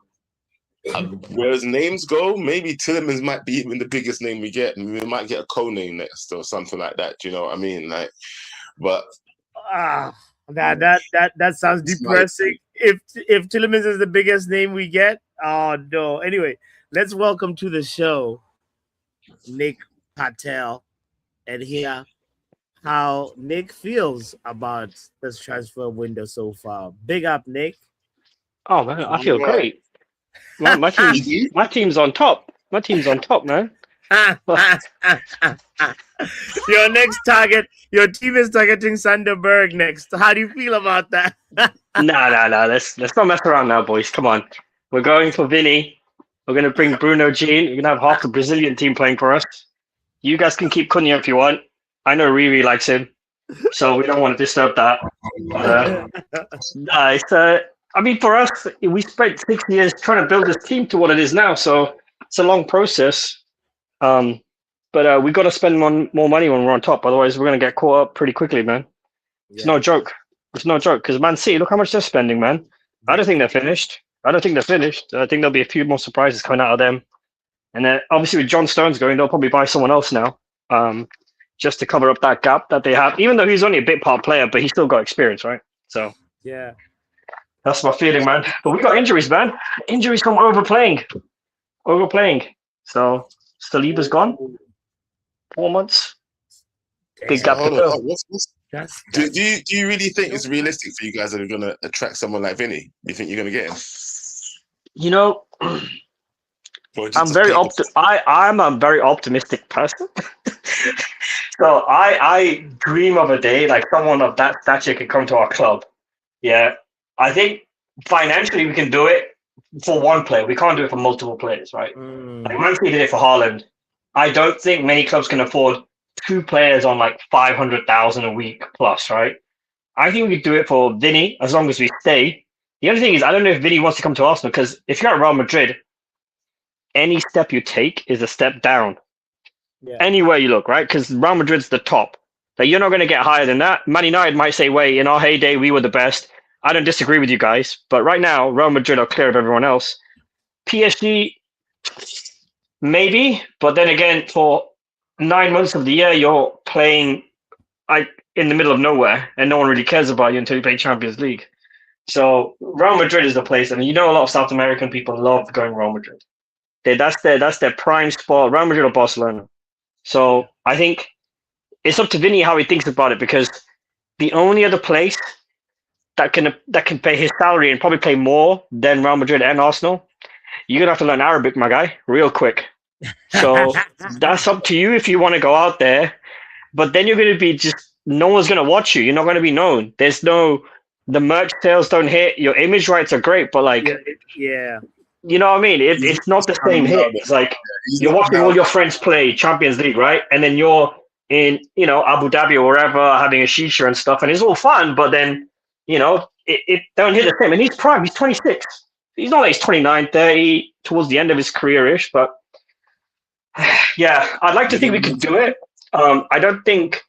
[SPEAKER 3] whereas names go, maybe Tielemans might be even the biggest name we get, and we might get a co-name next or something like that. Do you know what I mean? Like, but
[SPEAKER 2] that sounds depressing. If Tielemans is the biggest name we get, oh no. Anyway, let's welcome to the show Nick Patel and hear how Nick feels about this transfer window so far. Big up, Nick.
[SPEAKER 7] Oh man, I feel great. My team's on top. My team's on top, man.
[SPEAKER 2] Your next target, your team is targeting Sander Berg next. How do you feel about that?
[SPEAKER 7] No. Let's not mess around now, boys. Come on. We're going for Vinny. We're going to bring Bruno Jean. We're going to have half the Brazilian team playing for us. You guys can keep Cunha if you want. I know Riri likes him, so we don't want to disturb that. I mean, for us, we spent 6 years trying to build this team to what it is now, so it's a long process. But we got to spend more money when we're on top. Otherwise, we're going to get caught up pretty quickly, man. It's no joke. Because Man City, look how much they're spending, man. I don't think they're finished. I think there'll be a few more surprises coming out of them. And then, obviously, with John Stones going, they'll probably buy someone else now, just to cover up that gap that they have. Even though he's only a bit part player, but he's still got experience, right? So
[SPEAKER 2] yeah,
[SPEAKER 7] that's my feeling, man. But we got injuries, man. Injuries from overplaying. So Saliba's gone. 4 months. Big gap to fill.
[SPEAKER 3] Do you really think it's realistic for you guys that are going to attract someone like Vinny? Do you think you're going to get him?
[SPEAKER 7] You know, I'm a very optimistic person. So I dream of a day like someone of that stature could come to our club. Yeah, I think financially we can do it for one player. We can't do it for multiple players, right? Like Man City did it for Haaland. I don't think many clubs can afford 2 players on like 500,000 a week plus, right? I think we could do it for Vinny as long as we stay. The other thing is, I don't know if Vinny wants to come to Arsenal, because if you're at Real Madrid, any step you take is a step down. Yeah. Anywhere you look, right? Because Real Madrid's the top. Like, you're not going to get higher than that. Man United might say, wait, in our heyday, we were the best. I don't disagree with you guys. But right now, Real Madrid are clear of everyone else. PSG, maybe. But then again, for 9 months of the year, you're playing in the middle of nowhere, and no one really cares about you until you play Champions League. So Real Madrid is the place. I mean, a lot of South American people love going Real Madrid. That's their prime spot, Real Madrid or Barcelona. So I think it's up to Vinny how he thinks about it, because the only other place that can pay his salary and probably pay more than Real Madrid and Arsenal, you're gonna have to learn Arabic, my guy, real quick. So that's up to you if you want to go out there. But then you're going to be no one's going to watch you. You're not going to be known. The merch sales don't hit. Your image rights are great, but
[SPEAKER 2] yeah.
[SPEAKER 7] You know what I mean? It's not the same hit. It's like you're watching all your friends play Champions League, right? And then you're in, Abu Dhabi or wherever, having a shisha and stuff, and it's all fun, but then, it don't hit the same. And he's prime. He's 26. He's not like he's 29, 30, towards the end of his career-ish, but yeah, I'd like to think we could do it. I don't think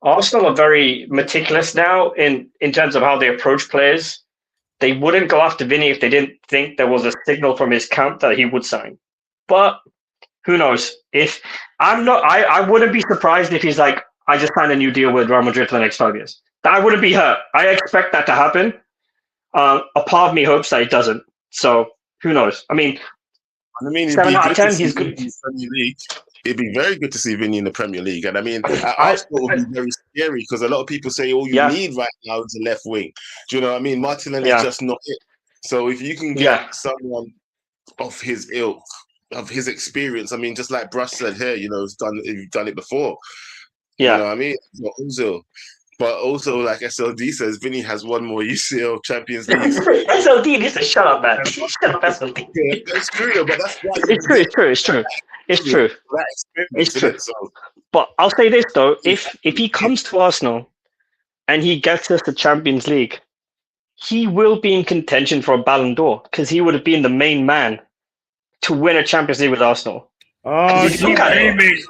[SPEAKER 7] Arsenal are very meticulous now in terms of how they approach players. They wouldn't go after Vinny if they didn't think there was a signal from his camp that he would sign. But who knows? I wouldn't be surprised if he's like, I just signed a new deal with Real Madrid for the next 5 years. I wouldn't be hurt. I expect that to happen. A part of me hopes that it doesn't. So who knows? I mean,
[SPEAKER 3] it'd
[SPEAKER 7] 7
[SPEAKER 3] be
[SPEAKER 7] out of
[SPEAKER 3] good
[SPEAKER 7] 10,
[SPEAKER 3] to see
[SPEAKER 7] he's
[SPEAKER 3] Vinny
[SPEAKER 7] good.
[SPEAKER 3] in the Premier League. It'd be very good to see Vinny in the Premier League. And I mean, at Arsenal would be very scary because a lot of people say all you need right now is a left wing. Do you know what I mean? Martinelli is just not it. So if you can get someone of his ilk, of his experience, I mean, just like Brush said here, you know, you've done it before.
[SPEAKER 7] Yeah.
[SPEAKER 3] You know what I mean? But also, like SLD says, Vinny has one more UCL Champions League.
[SPEAKER 7] SLD needs to shut up, man. Shut up, SLD.
[SPEAKER 3] Yeah, that's true, but that's why
[SPEAKER 7] It's true.
[SPEAKER 3] So.
[SPEAKER 7] But I'll say this though: if he comes to Arsenal and he gets us the Champions League, he will be in contention for a Ballon d'Or because he would have been the main man to win a Champions League with Arsenal.
[SPEAKER 2] Oh, he's dreaming.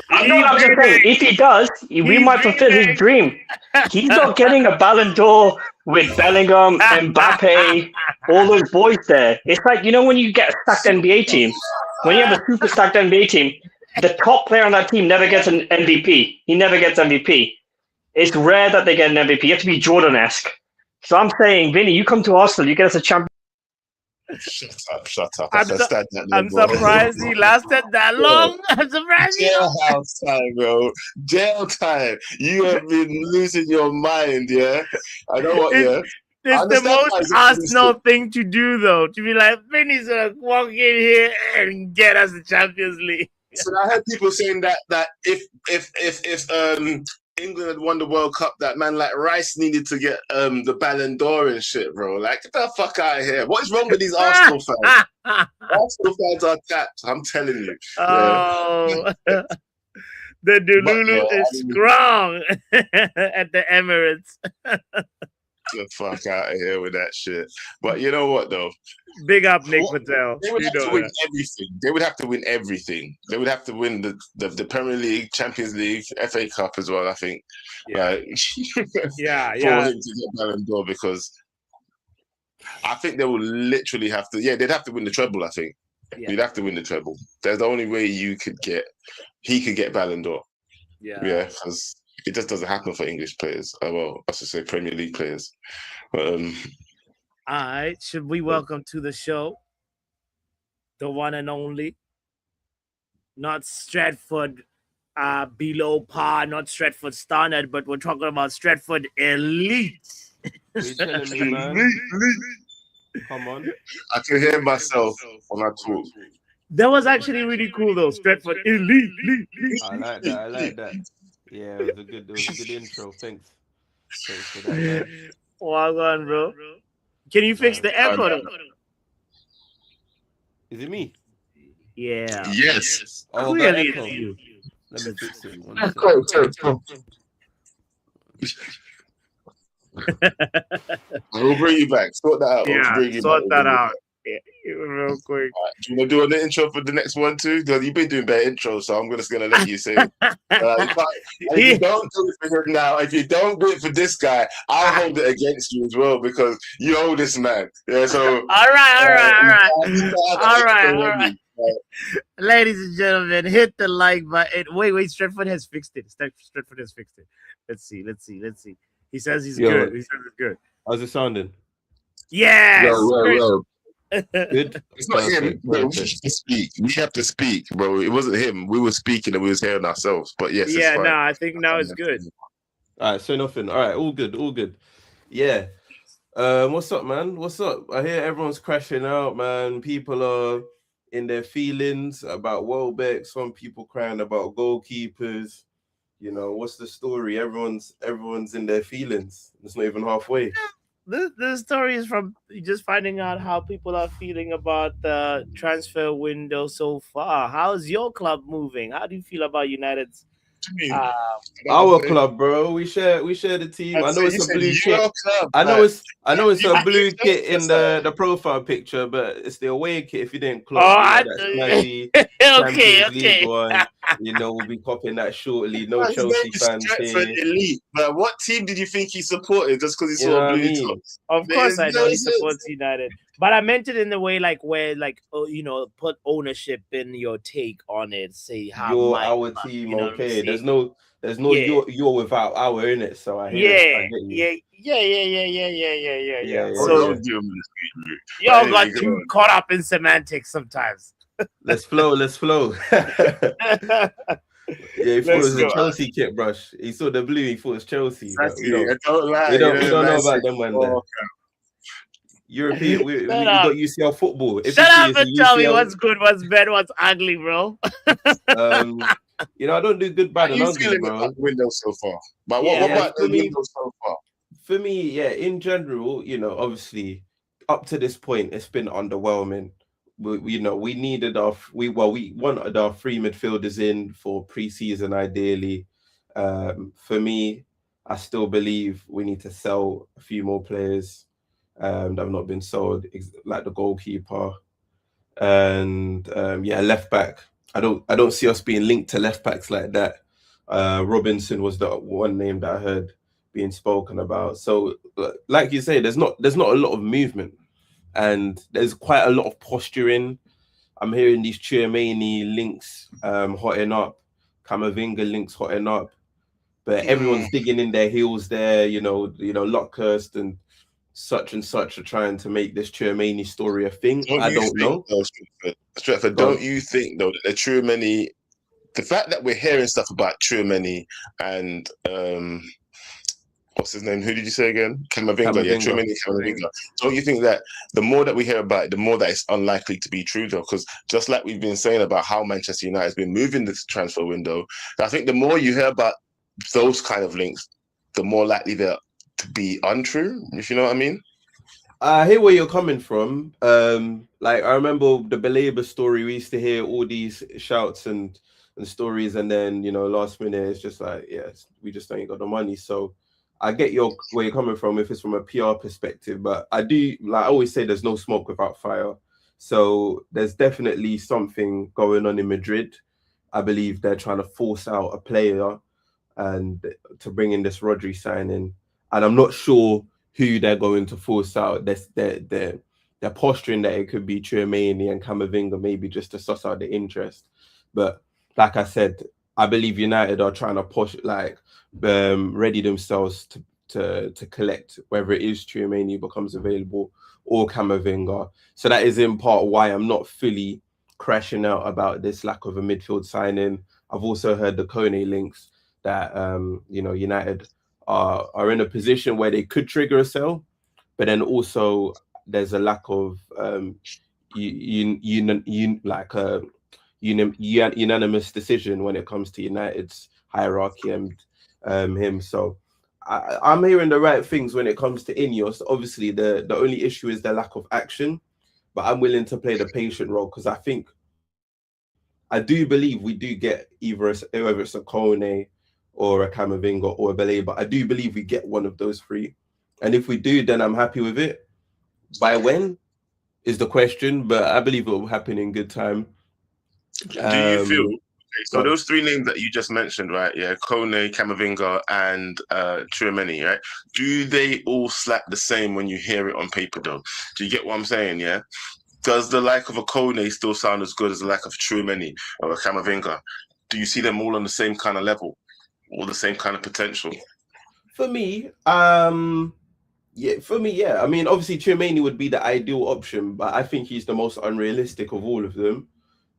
[SPEAKER 7] I'm just saying, if he does, we might fulfill his dream. He's not getting a Ballon d'Or with Bellingham, Mbappe, all those boys there. It's like, you know, when you get a stacked NBA team, when you have a super stacked NBA team, the top player on that team never gets an MVP. He never gets MVP. It's rare that they get an MVP. You have to be Jordan-esque. So I'm saying, Vinny, you come to Arsenal, you get us a champion.
[SPEAKER 3] Shut up.
[SPEAKER 2] I'm surprised he lasted that long. I'm surprised.
[SPEAKER 3] Jailhouse time, bro. Jail time. You have been losing your mind, yeah? I know what, yeah?
[SPEAKER 2] It's the most Arsenal thing to do, though. To be like, Vinny's gonna walk in here and get us the Champions League.
[SPEAKER 3] So I heard people saying that if England had won the World Cup, that man like Rice needed to get the Ballon d'Or and shit, bro. Like, get the fuck out of here. What is wrong with these Arsenal fans? Arsenal fans are capped, I'm telling you.
[SPEAKER 2] Oh, the Delulu is strong at the Emirates.
[SPEAKER 3] Get the fuck out of here with that shit. But you know what, though?
[SPEAKER 2] Big up Nick Patel.
[SPEAKER 3] They would have to win everything. They would have to win everything. They would have to win the Premier League, Champions League, FA Cup as well, I think.
[SPEAKER 2] Yeah.
[SPEAKER 3] For him to get Ballon d'Or, because I think they will literally have to. Yeah, they'd have to win the treble. I think you'd have to win the treble. That's the only way he could get Ballon d'Or. Yeah, because it just doesn't happen for English players. Well, I should say Premier League players. But,
[SPEAKER 2] all right, should we welcome to the show the one and only, not Stratford below par, not Stratford standard, but we're talking about Stratford elite.
[SPEAKER 8] You're telling me, man? Come on.
[SPEAKER 3] I can hear myself when I talk.
[SPEAKER 2] That was actually really cool, though. Stratford elite.
[SPEAKER 8] I like that. Yeah, it was a good intro. Thanks for that, man.
[SPEAKER 2] Well done, bro. Can you fix the echo?
[SPEAKER 8] Is it me?
[SPEAKER 2] Yeah.
[SPEAKER 3] Yes.
[SPEAKER 8] Oh,
[SPEAKER 2] clearly
[SPEAKER 8] echo.
[SPEAKER 2] it's you.
[SPEAKER 8] Let me fix it.
[SPEAKER 3] I will bring you back. Sort that out.
[SPEAKER 2] Yeah, sort that out. Yeah, real quick.
[SPEAKER 3] Right. Do you want to do an intro for the next one too? Because you've been doing better intros, so I'm just gonna let you say it. If you don't do it for him now, if you don't do it for this guy, I'll hold it against you as well because you owe this man. Yeah. So.
[SPEAKER 2] All right. Ladies and gentlemen, hit the like button. Wait. Stratford has fixed it. Stratford has fixed it. Let's see. He says he's good. He says it's good.
[SPEAKER 8] How's it sounding?
[SPEAKER 2] Yes.
[SPEAKER 3] Yo.
[SPEAKER 8] Good.
[SPEAKER 3] It's not him. We have to speak, bro. It wasn't him. We were speaking and we was hearing ourselves. But yes,
[SPEAKER 2] yeah. No, I think now it's good.
[SPEAKER 8] All right. So nothing. All right. All good. Yeah. What's up, man? What's up? I hear everyone's crashing out, man. People are in their feelings about Welbeck. Some people crying about goalkeepers. You know, what's the story? Everyone's in their feelings. It's not even halfway.
[SPEAKER 2] The story is from just finding out how people are feeling about the transfer window so far. How's your club moving? How do you feel about United's?
[SPEAKER 8] Our club, bro. We share the team. I know it's a blue kit. I know it's a blue kit in the profile picture, but it's the away kit. If you didn't clock,
[SPEAKER 2] okay.
[SPEAKER 8] One, you know, we'll be copying that shortly. No Chelsea fans here.
[SPEAKER 3] Elite. But what team did you think he supported just because he saw a blue top?
[SPEAKER 2] Of course, I know he supports United, but I meant it in the way put ownership in your take on it. Say how
[SPEAKER 8] you're our team, okay? There's no there's no you're without our in it. So I hear it. I get you.
[SPEAKER 2] Yeah.
[SPEAKER 3] So
[SPEAKER 2] So y'all got too caught up in semantics sometimes.
[SPEAKER 8] Let's flow. Yeah, he thought it was a Chelsea kit brush. He saw the blue, he thought it was Chelsea. But we don't know about them one day. European, we got UCL football. If
[SPEAKER 2] Shut up and tell me what's good, what's bad, what's ugly, bro.
[SPEAKER 8] You know, I don't do good, bad, and ugly, bro.
[SPEAKER 3] Window so far. But what about the window so far?
[SPEAKER 8] For me, yeah, in general, you know, obviously, up to this point, it's been underwhelming. We wanted our 3 midfielders in for pre-season, ideally. For me, I still believe we need to sell a few more players that have not been sold, like the goalkeeper and left back. I don't see us being linked to left backs like that. Robinson was the one name that I heard being spoken about. So, like you say, there's not a lot of movement. And there's quite a lot of posturing. I'm hearing these Tchouaméni links hotting up, Camavinga links hotting up, but everyone's digging in their heels there. You know, Lockhurst and such are trying to make this Tchouaméni story a thing. I don't know.
[SPEAKER 3] Stretford, don't you think though that the Tchouaméni, the fact that we're hearing stuff about Tchouaméni and what's his name? Who did you say again? Camavinga. Yeah, Camavinga. Don't you think that the more that we hear about it, the more that it's unlikely to be true, though? Because just like we've been saying about how Manchester United has been moving this transfer window, I think the more you hear about those kind of links, the more likely they're to be untrue, if you know what I mean.
[SPEAKER 8] I hear where you're coming from. Like I remember the Baleba story, we used to hear all these shouts and stories, and then last minute it's just like, yes, we just ain't got the money. So I get where you're coming from if it's from a PR perspective, but I do, like I always say, there's no smoke without fire. So there's definitely something going on in Madrid. I believe they're trying to force out a player and to bring in this Rodri signing. And I'm not sure who they're going to force out. They're posturing that it could be Tchouaméni and Camavinga, maybe just to suss out the interest. But like I said, I believe United are trying to ready themselves to collect whether it is Tchouaméni becomes available or Camavinga. So that is in part why I'm not fully crashing out about this lack of a midfield signing. I've also heard the Kone links that United are in a position where they could trigger a sell, but then also there's a lack of unanimous decision when it comes to United's hierarchy and him. So I'm hearing the right things when it comes to Ineos. Obviously, the only issue is the lack of action, but I'm willing to play the patient role because I do believe we do get whether it's a Kone or a Camavinga or a Baleba, but I do believe we get one of those 3. And if we do, then I'm happy with it. By when is the question, but I believe it will happen in good time.
[SPEAKER 3] Do you feel so? Those 3 names that you just mentioned, right? Yeah, Kone, Camavinga, and Tchouaméni, right? Do they all slap the same when you hear it on paper, though? Do you get what I'm saying? Yeah. Does the like of a Kone still sound as good as the like of Tchouaméni or a Camavinga? Do you see them all on the same kind of level, or the same kind of potential?
[SPEAKER 8] For me, yeah. I mean, obviously Tchouaméni would be the ideal option, but I think he's the most unrealistic of all of them.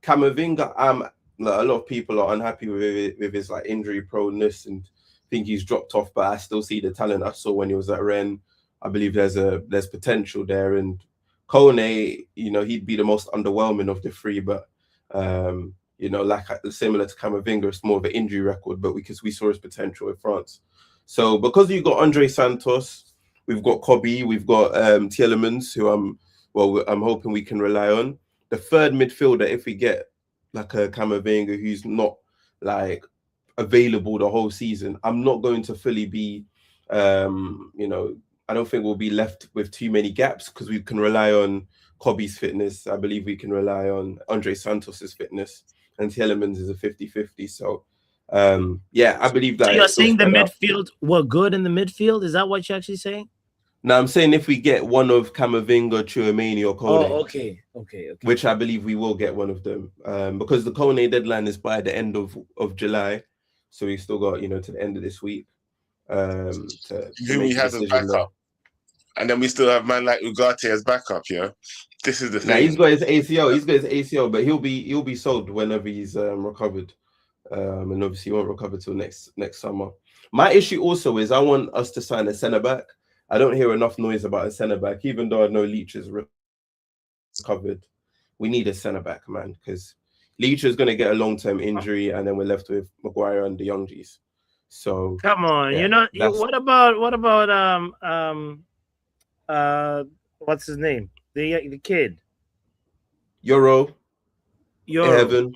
[SPEAKER 8] Camavinga, a lot of people are unhappy with his like injury proneness and think he's dropped off, but I still see the talent I saw when he was at Rennes. I believe there's potential there. And Kone, he'd be the most underwhelming of the 3, but like similar to Camavinga, it's more of an injury record, but because we saw his potential in France. So because you've got Andre Santos, we've got Kobe, we've got Tielemans, who I'm hoping we can rely on. The 3rd midfielder, if we get like a Camavinga who's not like available the whole season, I'm not going to fully be, I don't think we'll be left with too many gaps because we can rely on Kobe's fitness. I believe we can rely on Andre Santos's fitness, and Tielemans is a 50-50. So, I believe that.
[SPEAKER 2] So you're saying the midfield were good in the midfield? Is that what you're actually saying?
[SPEAKER 8] No, I'm saying if we get one of Camavinga, Tchouaméni, or Kone.
[SPEAKER 2] Oh, okay.
[SPEAKER 8] Which I believe we will get one of them, because the Kone deadline is by the end of July. So we still got, to the end of this week. To
[SPEAKER 3] Who he has as backup. And then we still have man like Ugarte as backup, This is the thing.
[SPEAKER 8] Nah, he's got his ACL. But he'll be sold whenever he's recovered. And obviously he won't recover till next summer. My issue also is I want us to sign a centre back. I don't hear enough noise about a centre back, even though I know Leach is recovered. We need a centre back, man, because Leach is going to get a long-term injury, and then we're left with Maguire and the young G's. So
[SPEAKER 2] come on, what about what's his name? The kid.
[SPEAKER 8] Euro. Heaven.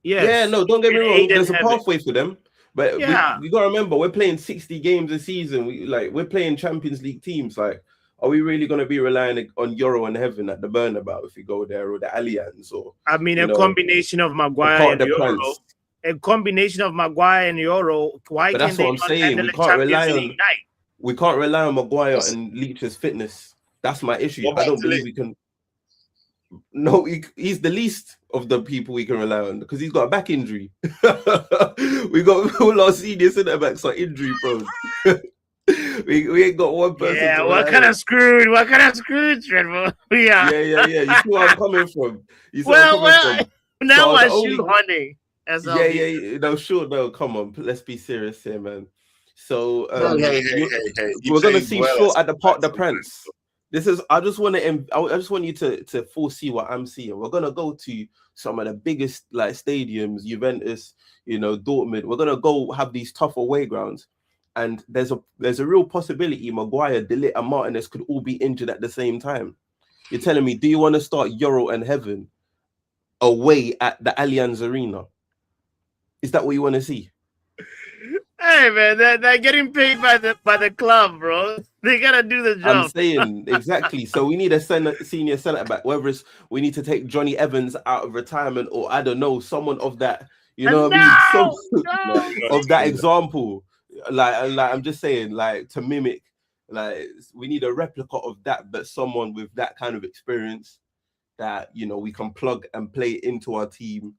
[SPEAKER 2] Yes.
[SPEAKER 8] Yeah, no, don't get me wrong. There's a pathway for them. But we got to remember, we're playing 60 games a season. We're playing Champions League teams. Like, are we really going to be relying on Euro and Heaven at the Bernabeu if we go there, or the Allianz? Or
[SPEAKER 2] I mean, combination of Maguire and Euro. A combination of Maguire and Euro. Why? But
[SPEAKER 8] that's what I'm saying. We can't rely on Maguire and Leach's fitness. That's my issue. I don't believe we can. No, he's the least of the people we can rely on because he's got a back injury. We got all our senior centre backs are injury prone. we ain't got one person.
[SPEAKER 2] Yeah, what kind of screwed, Trevor? Yeah.
[SPEAKER 8] You see where I'm coming from.
[SPEAKER 2] Now I'm shoehorning.
[SPEAKER 8] Yeah. No, sure. No, come on. Let's be serious here, man. So we're gonna see Shaw at the Parc des Princes. I just want you to foresee what I'm seeing. We're gonna go to some of the biggest stadiums, Juventus, Dortmund. We're gonna go have these tough away grounds, and there's a real possibility Maguire, De Ligt, and Martinez could all be injured at the same time. You're telling me, do you want to start Euro and Heaven away at the Allianz Arena? Is that what you want to see?
[SPEAKER 2] Hey man, they're getting paid by the club, bro. They gotta do the job.
[SPEAKER 8] I'm saying exactly. So we need a senior centre back. Whether it's we need to take Johnny Evans out of retirement, or I don't know, someone of that. You know what I mean? Of that example. Like I'm just saying, to mimic. We need a replica of that, but someone with that kind of experience that we can plug and play into our team.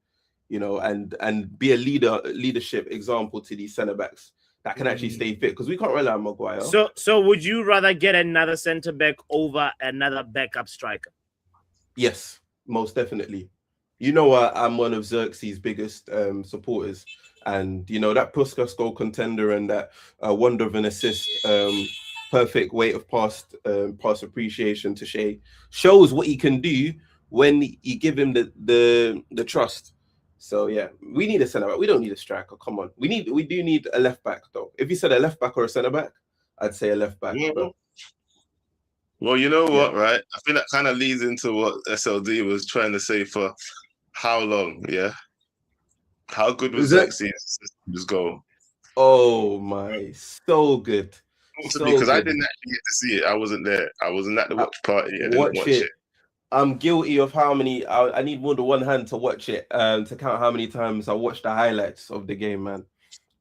[SPEAKER 8] And be a leadership example to these centre backs that can actually stay fit, because we can't rely on Maguire.
[SPEAKER 2] So would you rather get another centre back over another backup striker?
[SPEAKER 8] Yes, most definitely. I'm one of Xerxes' biggest supporters, and that Puskas goal contender and that wonder of an assist, perfect weight of pass appreciation to Shea shows what he can do when you give him the trust. So yeah, we need a centre back. We don't need a striker. Come on, we do need a left back though. If you said a left back or a centre back, I'd say a left back.
[SPEAKER 3] Yeah. Well, you know what, right? I think that kind of leads into what SLD was trying to say for how long. Yeah, how good was Xerxes' goal?
[SPEAKER 8] Oh my, so good.
[SPEAKER 3] Because I didn't actually get to see it. I wasn't there. I wasn't at the watch party. I didn't watch it.
[SPEAKER 8] I'm guilty of how many. I need more than one hand to watch it, to count how many times I watched the highlights of the game, man,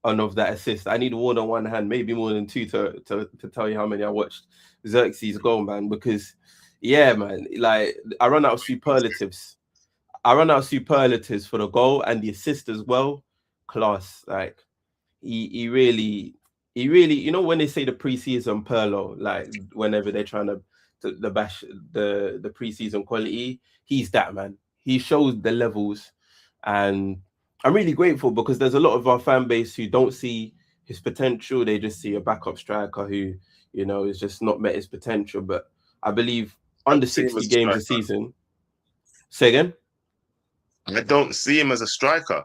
[SPEAKER 8] and of that assist. I need more than one hand, maybe more than two, to tell you how many I watched Xerxes' goal, man. Because, yeah, man, I run out of superlatives. for the goal and the assist as well. Class, he really, when they say the preseason Pirlo, whenever they're trying to bash the preseason quality, he's that man. He shows the levels, and I'm really grateful because there's a lot of our fan base who don't see his potential. They just see a backup striker who, is just not met his potential. But I believe under 60 games a season. Say again?
[SPEAKER 3] I don't see him as a striker.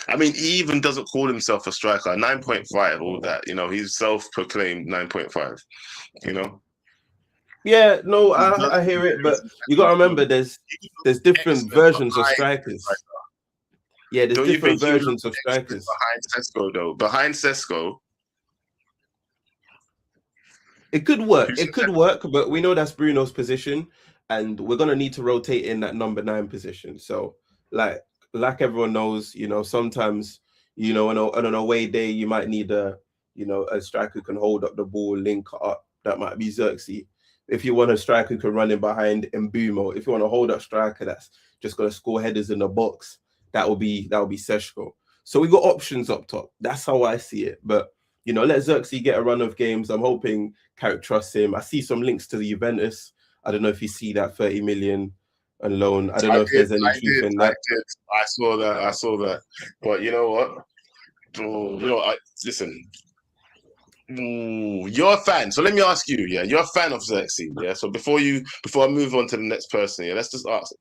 [SPEAKER 3] I mean, he even doesn't call himself a striker. 9.5, all that. He's self-proclaimed 9.5.
[SPEAKER 8] Yeah, no, I hear it, but you got to remember there's different versions of strikers. Yeah, there's different versions of strikers.
[SPEAKER 3] Behind Sesko, though. Behind Sesko.
[SPEAKER 8] It could work. It could work, but we know that's Bruno's position, and we're going to need to rotate in that number 9 position. So, like everyone knows, sometimes, on an away day, you might need a striker who can hold up the ball, link up. That might be Xerxes. If you want a striker who can run in behind Mbumo, if you want a hold-up striker that's just going to score headers in the box, that will be Seshko. So we got options up top. That's how I see it. But you know, let Xerxes get a run of games. I'm hoping Carrick trusts him. I see some links to the Juventus. I don't know if you see that 30 million on loan. I don't know if there's any truth in that.
[SPEAKER 3] I saw that. But you know what? Listen. You're a fan. So let me ask you, yeah, you're a fan of Xerxes, yeah? So before I move on to the next person, yeah, let's just ask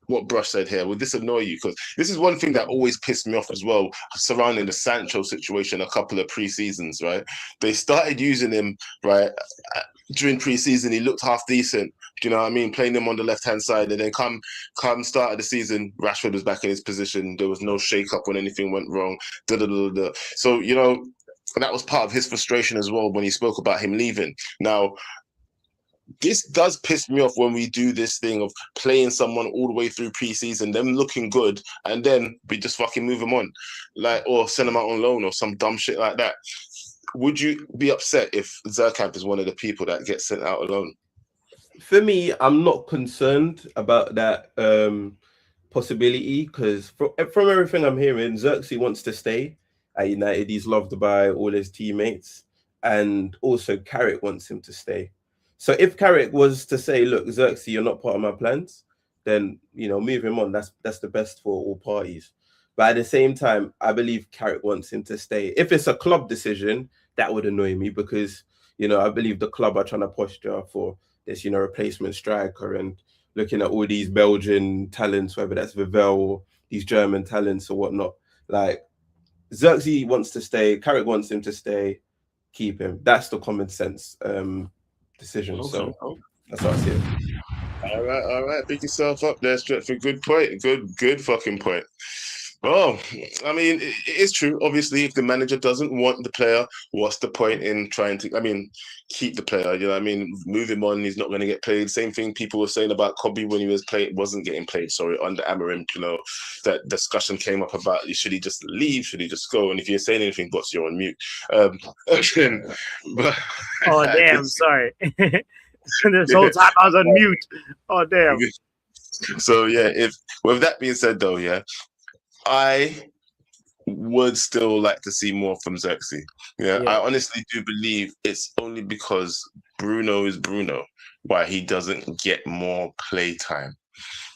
[SPEAKER 3] what Brush said here. Would this annoy you? Because this is one thing that always pissed me off as well, surrounding the Sancho situation a couple of pre-seasons, right? They started using him, right, during pre-season. He looked half decent, do you know what I mean? Playing him on the left-hand side, and then come start of the season, Rashford was back in his position. There was no shake-up when anything went wrong. So, you know, that was part of his frustration as well when he spoke about him leaving. Now, this does piss me off when we do this thing of playing someone all the way through preseason, them looking good, and then we just fucking move them on, like, or send them out on loan or some dumb shit like that. Would you be upset if Zerkamp is one of the people that gets sent out alone?
[SPEAKER 8] For me, I'm not concerned about that possibility, because from everything I'm hearing, Xerxes wants to stay at United. He's loved by all his teammates, and also Carrick wants him to stay. So if Carrick was to say, look, Xerxes, you're not part of my plans, then, you know, move him on. That's the best for all parties. But at the same time, I believe Carrick wants him to stay. If it's a club decision, that would annoy me, because, you know, I believe the club are trying to posture for this, you know, replacement striker, and looking at all these Belgian talents, whether that's Vivel or these German talents or whatnot. Like, Xerxes wants to stay, Carrick wants him to stay, keep him. That's the common sense decision. Okay. So that's how I see it.
[SPEAKER 3] All right. Pick yourself up there, Stretford. Good point. Good fucking point. Oh, I mean, it is true. Obviously, if the manager doesn't want the player, what's the point in trying to, keep the player? You know what I mean? Move him on. He's not going to get played. Same thing people were saying about Kobe when he wasn't getting played. Sorry, under Amorim, you know, that discussion came up about, should he just leave? Should he just go? And if you're saying anything, boss, you're on mute.
[SPEAKER 2] Damn, sorry. This whole time I was on mute. Oh, damn.
[SPEAKER 3] So, yeah, with that being said, though, yeah, I would still like to see more from Xerxes. Yeah, I honestly do believe it's only because Bruno is Bruno why he doesn't get more play time,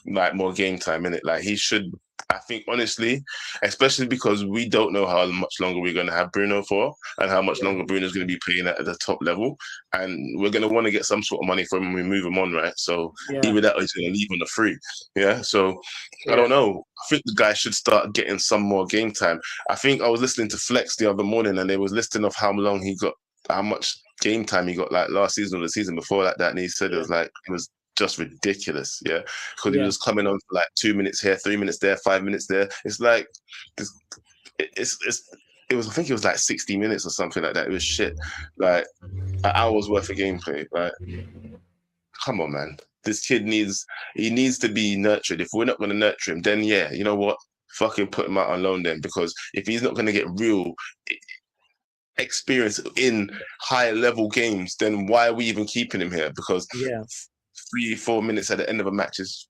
[SPEAKER 3] like more game time in it. Like, he should. I think, honestly, especially because we don't know how much longer we're going to have Bruno for, and how much longer Bruno's going to be playing at the top level, and we're going to want to get some sort of money from him when we move him on, right? So either that or he's going to leave on the free. Yeah, so I don't know. I think the guy should start getting some more game time. I think I was listening to Flex the other morning, and they was listing off how much game time he got, like last season or the season before, like that, and he said it was just ridiculous, because he was coming on for like 2 minutes here, 3 minutes there, 5 minutes there. It's like I think it was like 60 minutes or something like that. It was shit, like an hour's worth of gameplay. Like, come on, man, this kid needs to be nurtured. If we're not going to nurture him, then you know what, fucking put him out on loan then, because if he's not going to get real experience in high level games, then why are we even keeping him here? Because 3-4 minutes at the end of a match it's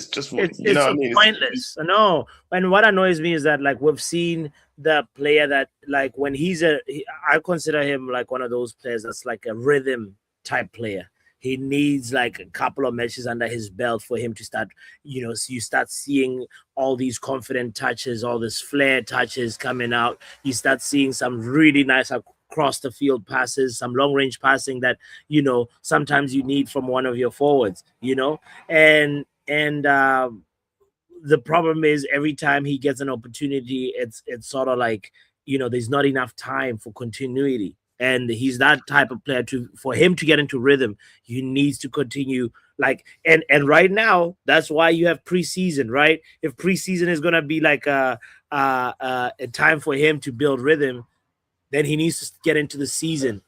[SPEAKER 3] just
[SPEAKER 2] pointless. No, and what annoys me is that, like, we've seen the player that, like, when I consider him like one of those players that's like a rhythm type player. He needs like a couple of matches under his belt for him to start, you know, so you start seeing all these confident touches, all this flair touches coming out. You start seeing some really nice across the field passes, some long range passing that, you know, sometimes you need from one of your forwards, you know, and the problem is every time he gets an opportunity, it's sort of like, you know, there's not enough time for continuity. And he's that type of player for him to get into rhythm, he needs to continue, like, and right now, that's why you have preseason, right? If preseason is going to be like a time for him to build rhythm, then he needs to get into the season.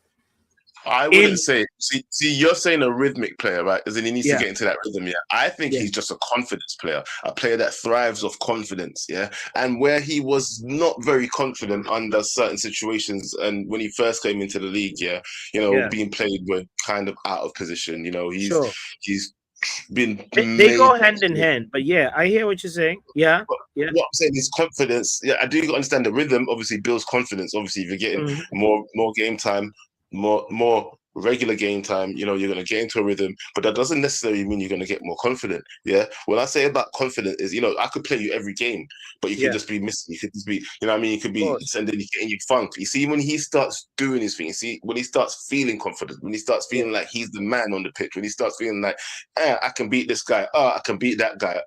[SPEAKER 3] I wouldn't say. See, you're saying a rhythmic player, right? As in he needs to get into that rhythm. Yeah, I think he's just a confidence player, a player that thrives off confidence. Yeah, and where he was not very confident under certain situations, and when he first came into the league, being played with kind of out of position. You know, he's been.
[SPEAKER 2] They go hand in hand, but yeah, I hear what you're saying. Yeah, yeah.
[SPEAKER 3] What I'm saying is confidence. Yeah, I do understand the rhythm. Obviously, builds confidence. Obviously, if you're getting more game time, more regular game time, you know, you're going to get into a rhythm, but that doesn't necessarily mean you're going to get more confident. Yeah. When I say about confident is, you know, I could play you every game, but you could just be missing. You could just be, you know what I mean? You could be sending, you getting your funk. You see, when he starts doing his thing, you see, when he starts feeling confident, when he starts feeling like he's the man on the pitch, when he starts feeling like, I can beat this guy. I can beat that guy.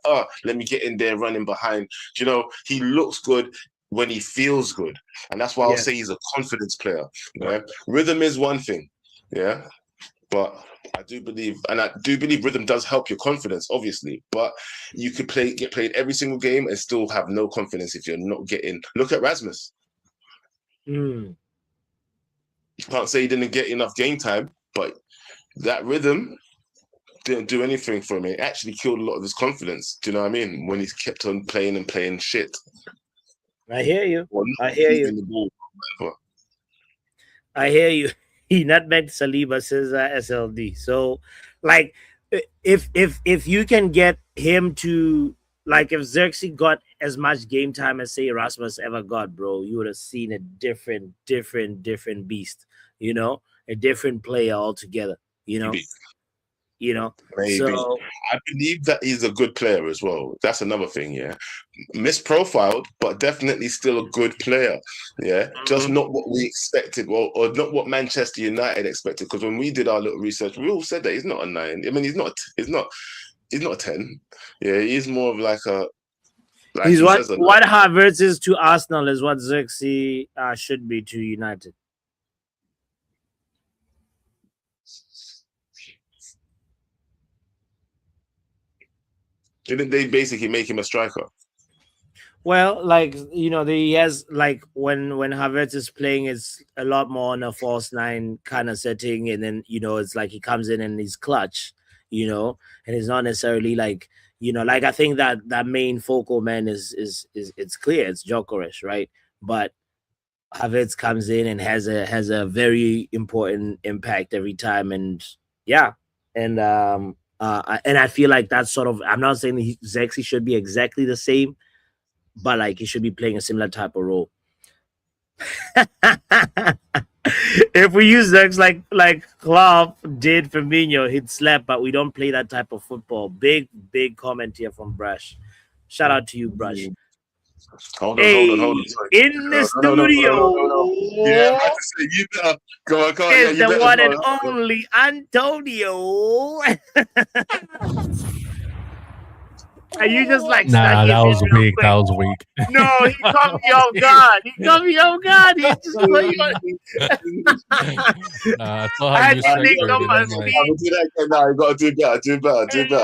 [SPEAKER 3] Let me get in there running behind. You know, he looks good when he feels good. And that's why I'll say he's a confidence player. Right? Rhythm is one thing. Yeah, but I do believe rhythm does help your confidence, obviously. But you could get played every single game and still have no confidence if you're not getting. Look at Rasmus. You can't say he didn't get enough game time, but that rhythm didn't do anything for him. It actually killed a lot of his confidence. Do you know what I mean? When he's kept on playing and playing shit.
[SPEAKER 2] I hear you. I hear you. I hear you. He nutmegged Saliba, says SLD. So, like, if you can get him to, like, if Xerxes got as much game time as, say, Erasmus ever got, bro, you would have seen a different beast, you know, a different player altogether, you know. You know,
[SPEAKER 3] maybe. So I believe that he's a good player as well. That's another thing, yeah. Misprofiled, but definitely still a good player, yeah. Just not what we expected, or not what Manchester United expected. Because when we did our little research, we all said that he's not a 9. I mean, he's not a 10. Yeah, he's more of like a. Like
[SPEAKER 2] he's what Havertz is to Arsenal is what Xerxes should be to United.
[SPEAKER 3] Didn't they basically make him a striker?
[SPEAKER 2] Well, like, you know, he has, like, when Havertz is playing, it's a lot more on a false 9 kind of setting, and then, you know, it's like he comes in and he's clutch, you know, and it's not necessarily like, you know, like, I think that main focal man is it's clear, it's Gyökeres, right? But Havertz comes in and has a very important impact every time, and and I feel like that's sort of, I'm not saying Xerxes should be exactly the same, but like he should be playing a similar type of role. If we use Xerxes like Klopp did Firmino, he'd slap, but we don't play that type of football. Big comment here from Brush. Shout out to you, Brush.
[SPEAKER 3] Hold on. Sorry.
[SPEAKER 2] In the studio.
[SPEAKER 3] Yeah, I have to say, you better go on.
[SPEAKER 2] Is the one and only Antonio. Are you just like,
[SPEAKER 9] nah, that was weak. That was weak.
[SPEAKER 2] No, he caught me off guard. He just put you on.
[SPEAKER 9] I saw how you
[SPEAKER 2] said it.
[SPEAKER 3] No, you got to do better.
[SPEAKER 2] Nah,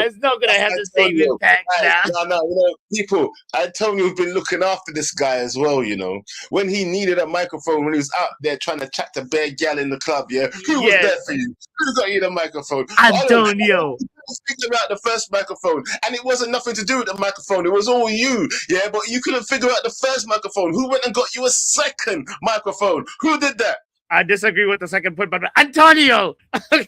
[SPEAKER 2] it's not going to have the same impact now.
[SPEAKER 3] No, you know, people, Antonio's been looking after this guy as well, you know. When he needed a microphone, when he was out there trying to chat to bare gal in the club, yeah? Who was there for you? Who got you the microphone?
[SPEAKER 2] Antonio.
[SPEAKER 3] Figure out the first microphone, and it wasn't nothing to do with the microphone. It was all you, yeah. But you couldn't figure out the first microphone. Who went and got you a second microphone? Who did that?
[SPEAKER 2] I disagree with the second point, but Antonio.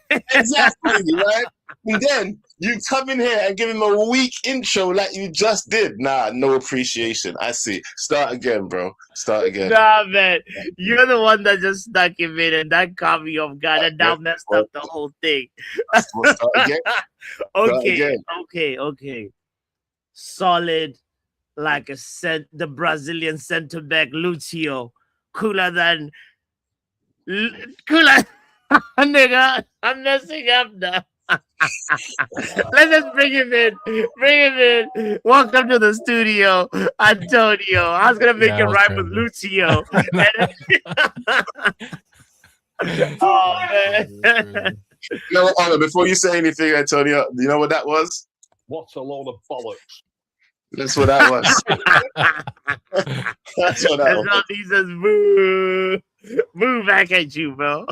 [SPEAKER 3] Exactly, right? And then you come in here and give him a weak intro like you just did. Nah, no appreciation. I see. Start again, bro. Start again.
[SPEAKER 2] Nah, man. You're the one that just stuck him in, and that caught me off guard, and now messed up the whole thing.
[SPEAKER 3] Start again.
[SPEAKER 2] Okay. Solid, like the Brazilian center back Lucio, cooler. Nigga, I'm messing up now. Let's just bring him in. Welcome to the studio, Antonio. I was gonna make it rhyme with Lucio. Oh man.
[SPEAKER 3] You know what, before you say anything, Antonio, you know what that was?
[SPEAKER 10] What's a load of bollocks?
[SPEAKER 3] That's what that was. That's what that was.
[SPEAKER 2] He says, move back at you, bro.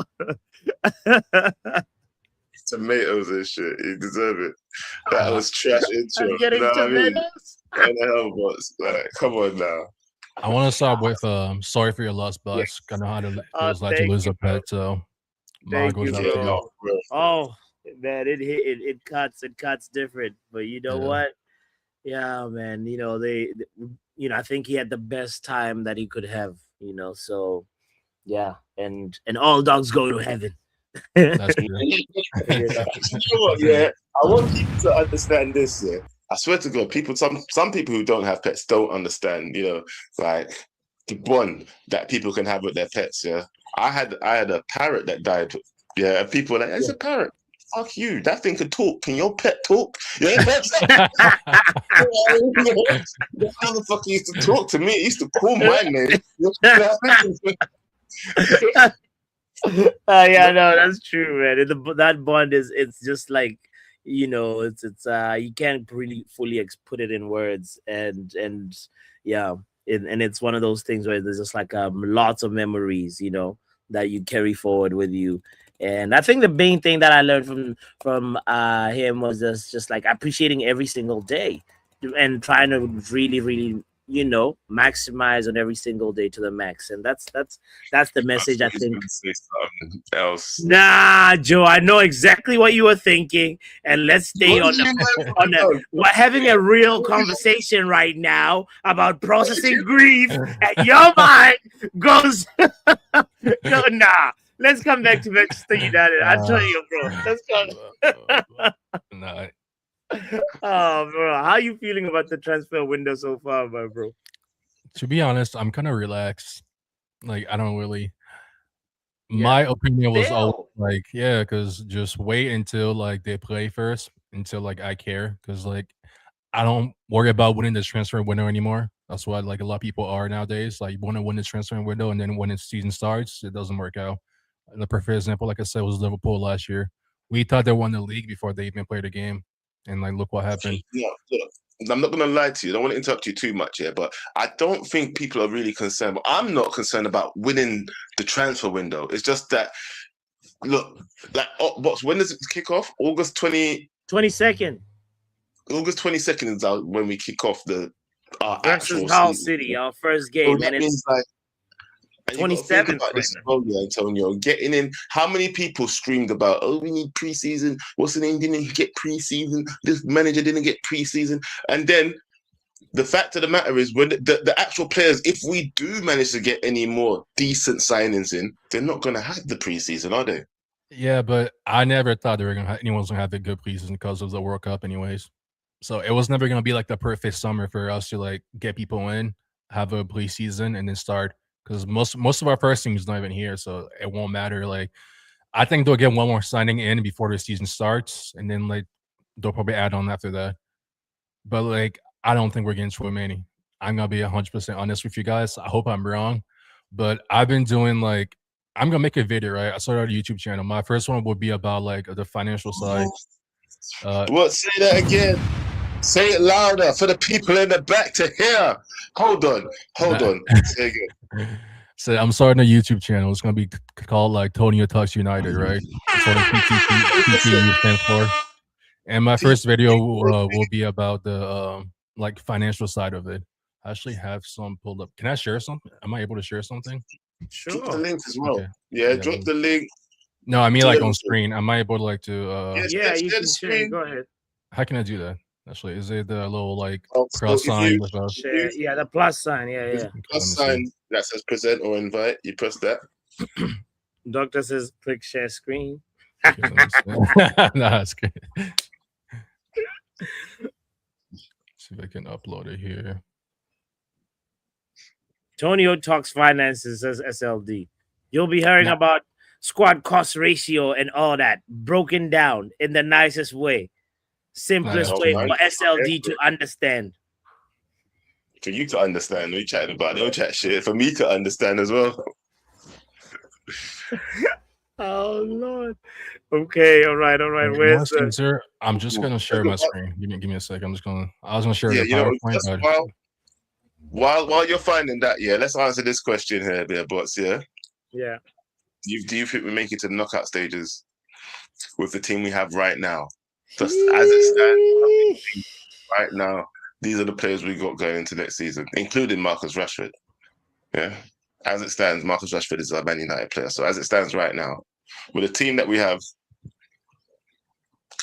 [SPEAKER 3] Tomatoes and shit. You deserve it. That was trash intro.
[SPEAKER 2] I'm getting tomatoes.
[SPEAKER 3] What the hell was? Like, come on now.
[SPEAKER 9] I want to start with sorry for your loss, but I know how to feels like to lose a pet. So
[SPEAKER 2] Thank you, bro. Oh man, it cuts different. But you know what? Yeah, man. I think he had the best time that he could have. So yeah, and all dogs go to heaven.
[SPEAKER 9] That's true.
[SPEAKER 3] You know what, yeah, I want people to understand this. Yeah, I swear to God, some people who don't have pets don't understand. Like the bond that people can have with their pets. Yeah, I had a parrot that died. Yeah, and people were like, "It's a parrot." Fuck you! That thing could talk. Can your pet talk? Yeah, the motherfucker used to talk to me. He used to call my name.
[SPEAKER 2] Yeah, no, that's true, man. That bond it's just like it's you can't really fully put it in words, and yeah, and it's one of those things where there's just like lots of memories, that you carry forward with you. And I think the main thing that I learned from him was just like appreciating every single day and trying to really, really, maximize on every single day to the max. And that's the message, I think.
[SPEAKER 3] Say something else.
[SPEAKER 2] Nah, Joe, I know exactly what you were thinking, and let's stay we're having a real conversation right now about processing grief, and your mind goes nah. Let's come back to Manchester United. I'll tell you, bro. Let's go.
[SPEAKER 9] Nah.
[SPEAKER 2] Oh, bro. How are you feeling about the transfer window so far, my bro?
[SPEAKER 9] To be honest, I'm kind of relaxed. Like, I don't really. My opinion was always like, because just wait until like they play first, until like I care, because like I don't worry about winning this transfer window anymore. That's what like a lot of people are nowadays. Like, you want to win the transfer window, and then when the season starts, it doesn't work out. The perfect example, like I said, was Liverpool last year. We thought they won the league before they even played a game, and like look what happened.
[SPEAKER 3] Yeah, look, I'm not going to lie to you. I don't want to interrupt you too much here, but I don't think people are really concerned. But I'm not concerned about winning the transfer window. It's just that, look, like, when does it kick off? August
[SPEAKER 2] 22nd.
[SPEAKER 3] August 22nd is when we kick off our
[SPEAKER 2] versus
[SPEAKER 3] actual
[SPEAKER 2] Hull
[SPEAKER 3] season.
[SPEAKER 2] City, our first game.
[SPEAKER 3] So that means like
[SPEAKER 2] 27th.
[SPEAKER 3] About this Antonio, getting in. How many people screamed about, we need preseason? What's the name? Didn't get preseason. This manager didn't get preseason. And then the fact of the matter is, when the actual players, if we do manage to get any more decent signings in, they're not going to have the preseason, are they?
[SPEAKER 9] Yeah, but I never thought anyone's gonna have a good preseason because of the World Cup, anyways. So it was never gonna be like the perfect summer for us to like get people in, have a preseason, and then start. Because most of our first team is not even here, so it won't matter. Like, I think they'll get one more signing in before the season starts, and then like they'll probably add on after that. But like, I don't think we're getting Tchouaméni. I'm gonna be 100% honest with you guys. I hope I'm wrong, but I've been doing like, I'm gonna make a video, right? I started a YouTube channel. My first one would be about like the financial side.
[SPEAKER 3] What? Say that again. Say it louder for the people in the back to hear. Hold on. Say it again.
[SPEAKER 9] So I'm starting a YouTube channel. It's gonna be called like Tonio Talks United, right? That's what PTU stands for. And my first video will be about the like financial side of it. I actually have some pulled up. Can I share something? Am I able to share something?
[SPEAKER 2] Sure.
[SPEAKER 3] Drop the link as well. Okay. Yeah, drop the link.
[SPEAKER 9] No, I mean like on screen. Am I able to like to?
[SPEAKER 2] Yeah, you can share. Go ahead.
[SPEAKER 9] How can I do that? Actually, is it the little like plus sign with us?
[SPEAKER 2] Yeah, the plus sign. Yeah.
[SPEAKER 3] Plus sign that says present or invite. You press that.
[SPEAKER 2] Doctor says click share screen.
[SPEAKER 9] No, that's good. See if I can upload it here.
[SPEAKER 2] Tonio Talks Finances, says SLD. You'll be hearing about squad cost ratio and all that broken down in the nicest way. Simplest way for SLD to understand.
[SPEAKER 3] For you to understand, we chatting about don't chat shit. For me to understand as well.
[SPEAKER 2] Oh Lord. Okay, all right. Where's
[SPEAKER 9] the... I'm just gonna share my screen. Give me a sec. I was gonna share the PowerPoint.
[SPEAKER 3] While you're finding that, let's answer this question here, there, bots. Yeah. Do you think we make it to the knockout stages with the team we have right now? Just as it stands right now, these are the players we got going into next season, including Marcus Rashford. Yeah. As it stands, Marcus Rashford is a Man United player. So as it stands right now, with the team that we have,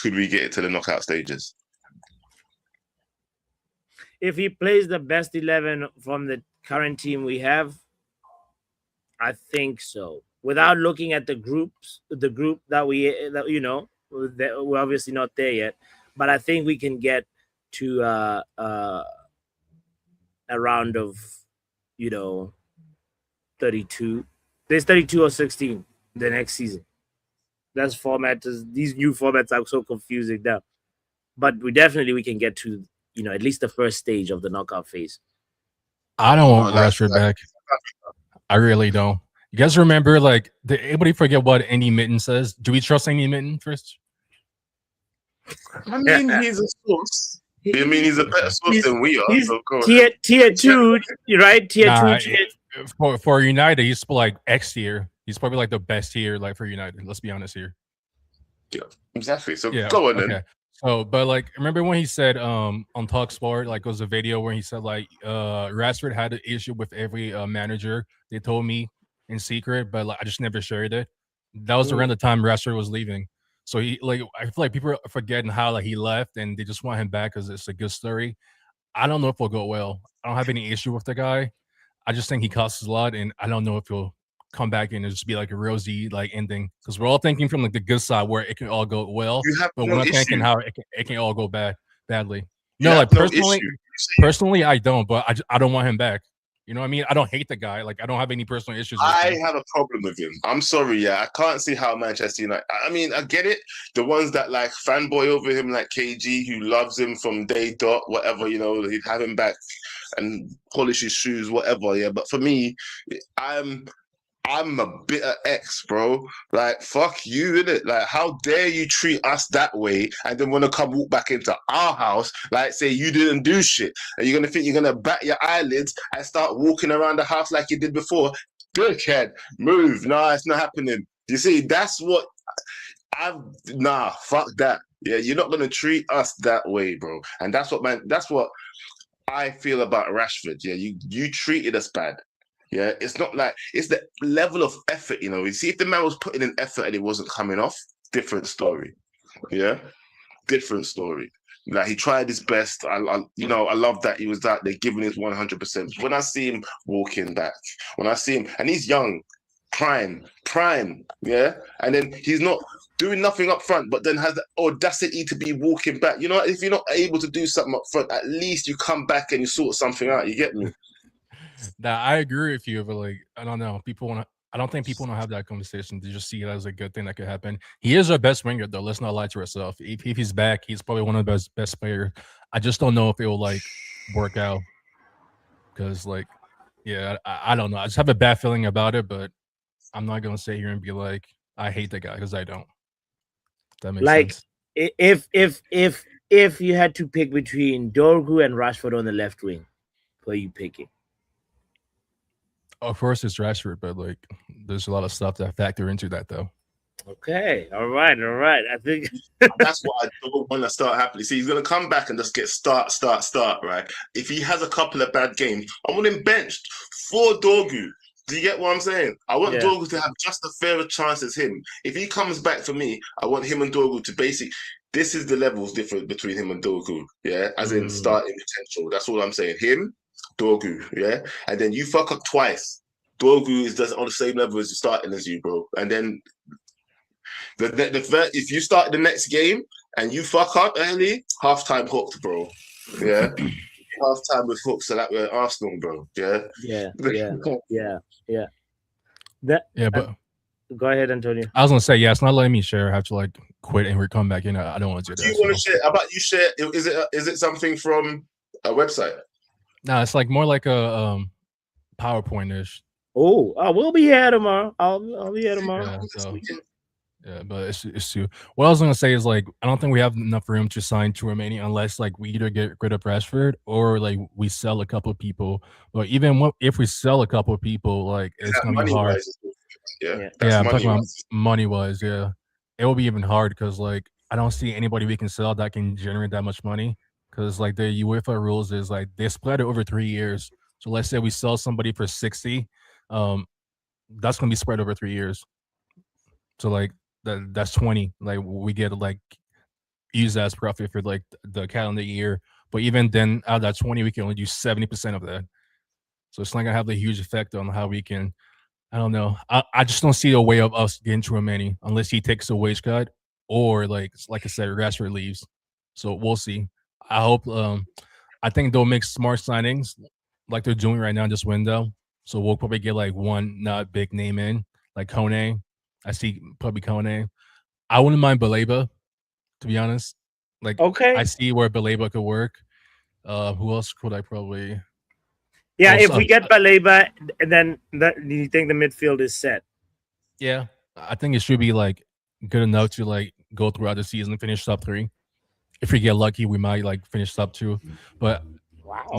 [SPEAKER 3] could we get it to the knockout stages?
[SPEAKER 2] If he plays the best 11 from the current team we have, I think so. Without looking at the group that we're obviously not there yet, but I think we can get to a round of 32. There's 32 or 16 the next season. These new formats are so confusing now. But we can get to at least the first stage of the knockout phase.
[SPEAKER 9] I don't want Rashford back. I really don't. You guys remember, like, did anybody forget what Andy Mitten says? Do we trust Andy Mitten first?
[SPEAKER 3] I mean, he's a source. I mean, he's a better source than we are.
[SPEAKER 2] He's
[SPEAKER 3] so
[SPEAKER 2] tier 2, right? Tier 2.
[SPEAKER 9] For United, he's like X tier. He's probably like the best tier, like for United. Let's be honest here.
[SPEAKER 3] Yeah, exactly. So
[SPEAKER 9] yeah,
[SPEAKER 3] go on
[SPEAKER 9] okay.
[SPEAKER 3] then.
[SPEAKER 9] So, but like, remember when he said on TalkSport, like, it was a video where he said like Rashford had an issue with every manager. They told me in secret, but like I just never shared it. That was around the time Rashford was leaving. So I feel like people are forgetting how like he left and they just want him back because it's a good story. I don't know if it'll go well. I don't have any issue with the guy. I just think he costs a lot, and I don't know if he'll come back and just be like a rosy like ending, because we're all thinking from like the good side where it can all go well, but we're not thinking how it can all go badly. No, like personally, I don't, but I don't want him back. You know what I mean? I don't hate the guy. Like, I don't have any personal issues with him.
[SPEAKER 3] I have a problem with him. I'm sorry, yeah. I can't see how Manchester United... I mean, I get it. The ones that, like, fanboy over him, like KG, who loves him from day dot, whatever, he'd have him back and polish his shoes, whatever, yeah. But for me, I'm a bitter ex, bro. Like, fuck you, innit? Like, how dare you treat us that way and then want to come walk back into our house, like, say you didn't do shit. And you're going to think you're going to bat your eyelids and start walking around the house like you did before. Dickhead, move. Nah, it's not happening. You see, that's what... fuck that. Yeah, you're not going to treat us that way, bro. And that's what I feel about Rashford. Yeah, you treated us bad. Yeah, it's not like it's the level of effort, You see, if the man was putting in effort and it wasn't coming off, different story. Yeah, different story. Like, he tried his best. I love that he was out there giving his 100%. When I see him walking back, when I see him, and he's young, prime, yeah, and then he's not doing nothing up front, but then has the audacity to be walking back. If you're not able to do something up front, at least you come back and you sort something out. You get me?
[SPEAKER 9] That I agree with you, but like, I don't know. I don't think people don't have that conversation to just see it as a good thing that could happen. He is our best winger, though. Let's not lie to ourselves. If he's back, he's probably one of the best players. I just don't know if it will like work out, because like, yeah, I don't know. I just have a bad feeling about it, but I'm not gonna sit here and be like, I hate the guy, because I don't. That makes sense.
[SPEAKER 2] If you had to pick between Dorgu and Rashford on the left wing, who are you picking?
[SPEAKER 9] Of course, it's Rashford, but like, there's a lot of stuff that factor into that, though.
[SPEAKER 2] Okay, all right. I think
[SPEAKER 3] that's what I don't want to start happening. See, he's gonna come back and just get start, right? If he has a couple of bad games, I want him benched for Dorgu. Do you get what I'm saying? I want Dorgu to have just a fairer chance as him. If he comes back for me, I want him and Dorgu to this is the levels difference between him and Dorgu, yeah? As in starting potential. That's all I'm saying. Him, Dorgu, yeah? And then you fuck up twice. Dorgu is just on the same level as starting as you, bro. And then if you start the next game and you fuck up early, halftime hooked, bro. Yeah? Halftime with hooks, so that we're Arsenal, bro. Yeah?
[SPEAKER 2] Yeah.
[SPEAKER 9] But
[SPEAKER 2] go ahead, Antonio.
[SPEAKER 9] I was gonna say, it's not letting me share. I have to like quit and come back. I don't want to do that.
[SPEAKER 3] Do you want to share? How about you share? Is it something from a website?
[SPEAKER 9] No, it's like more like a PowerPoint-ish.
[SPEAKER 2] Oh, we'll be here tomorrow. I'll be here tomorrow.
[SPEAKER 9] Yeah, but it's too. What I was gonna say is like, I don't think we have enough room to sign Tchouaméni unless like we either get rid of Rashford or like we sell a couple of people. But even if we sell a couple of people, like it's gonna be hard. I'm talking about money-wise. Yeah, it will be even hard because like I don't see anybody we can sell that can generate that much money. Because like the UEFA rules is like they split it over 3 years. So let's say we sell somebody for 60, that's gonna be spread over 3 years. So like that's 20. Like we get like use that as profit for like the calendar year. But even then, out of that 20, we can only use 70% of that. So it's not gonna have a huge effect on how we can. I don't know. I just don't see a way of us getting Tchouaméni unless he takes a wage cut or like I said, Rashford leaves. So we'll see. I hope. I think they'll make smart signings like they're doing right now in this window. So we'll probably get like one not big name in, like Kone. I see probably Kone. I wouldn't mind Baleba, to be honest. Like,
[SPEAKER 2] okay,
[SPEAKER 9] I see where Baleba could work. Who else could I probably?
[SPEAKER 2] Yeah, if we get Baleba, then do you think the midfield is set?
[SPEAKER 9] Yeah, I think it should be like good enough to like go throughout the season and finish top 3. If we get lucky, we might like finish top 2. But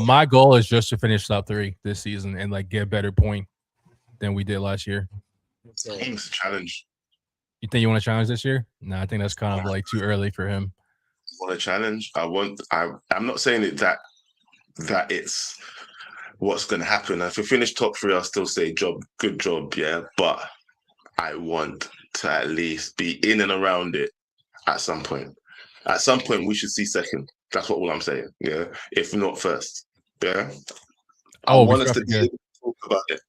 [SPEAKER 9] my goal is just to finish top 3 this season and like get a better point than we did last year.
[SPEAKER 3] It's a challenge.
[SPEAKER 9] You think you want to challenge this year? No, I think that's kind of like too early for him.
[SPEAKER 3] Want a challenge? I'm not saying it that it's what's going to happen. If we finish top 3, I'll still say good job, yeah. But I want to at least be in and around it at some point. At some point, we should see second. That's all I'm saying, yeah. If not first, yeah. I want us to talk about it.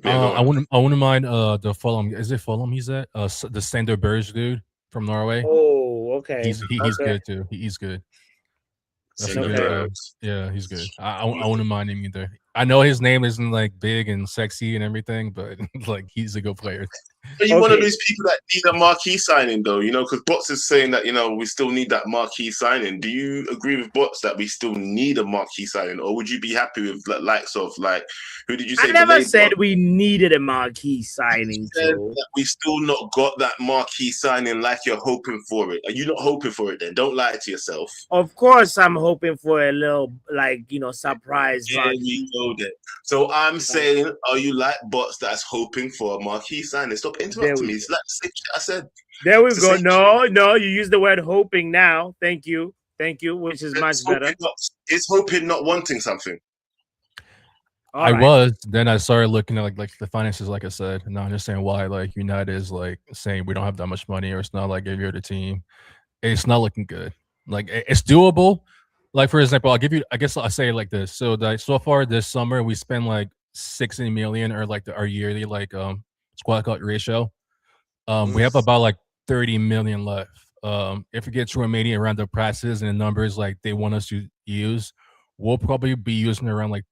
[SPEAKER 3] Yeah,
[SPEAKER 9] I wouldn't mind the Fulham. Is it Fulham? He's at the Sander Berge dude from Norway.
[SPEAKER 2] Oh, okay.
[SPEAKER 9] He's good too. He's good. Yeah, he's good. I wouldn't mind him either. I know his name isn't like big and sexy and everything, but like he's a good player.
[SPEAKER 3] Are you one of those people that need a marquee signing though? You know, because Bots is saying that, you know, we still need that marquee signing. Do you agree with Bots that we still need a marquee signing, or would you be happy with the likes of like who did you say?
[SPEAKER 2] I never said we needed a marquee signing.
[SPEAKER 3] We still not got that marquee signing like you're hoping for it. Are you not hoping for it then? Don't lie to yourself.
[SPEAKER 2] Of course, I'm hoping for a little like surprise.
[SPEAKER 3] Yeah, we know that. So I'm saying, are you like Bots that's hoping for a marquee signing? Stop interrupting me. It's like the same shit I said.
[SPEAKER 2] There we go. No, you use the word hoping now. Thank you, which is much better.
[SPEAKER 3] It's hoping, not wanting something.
[SPEAKER 9] Then I started looking at like the finances, like I said, and I understand why like United is like saying we don't have that much money, or it's not like if you're the team, it's not looking good. Like it's doable. Like for example, I'll say it like this. So far this summer we spent like 60 million, or like our yearly like squad cut ratio. We have about like 30 million left. If we get Tchouaméni around the prices and the numbers like they want us to use, we'll probably be using around like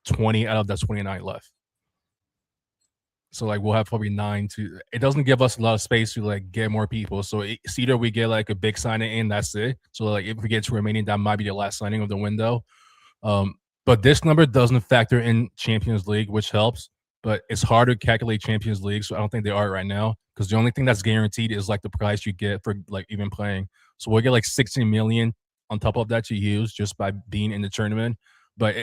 [SPEAKER 9] 20 out of that 29 left. So like we'll have probably 9 to. It doesn't give us a lot of space to like get more people. So it's either we get like a big signing in, that's it. So like if we get Tchouaméni, that might be the last signing of the window. But this number doesn't factor in Champions League, which helps. But it's hard to calculate Champions League, so I don't think they are right now, because the only thing that's guaranteed is like the price you get for like even playing. So we'll get like 16 million on top of that to use just by being in the tournament. But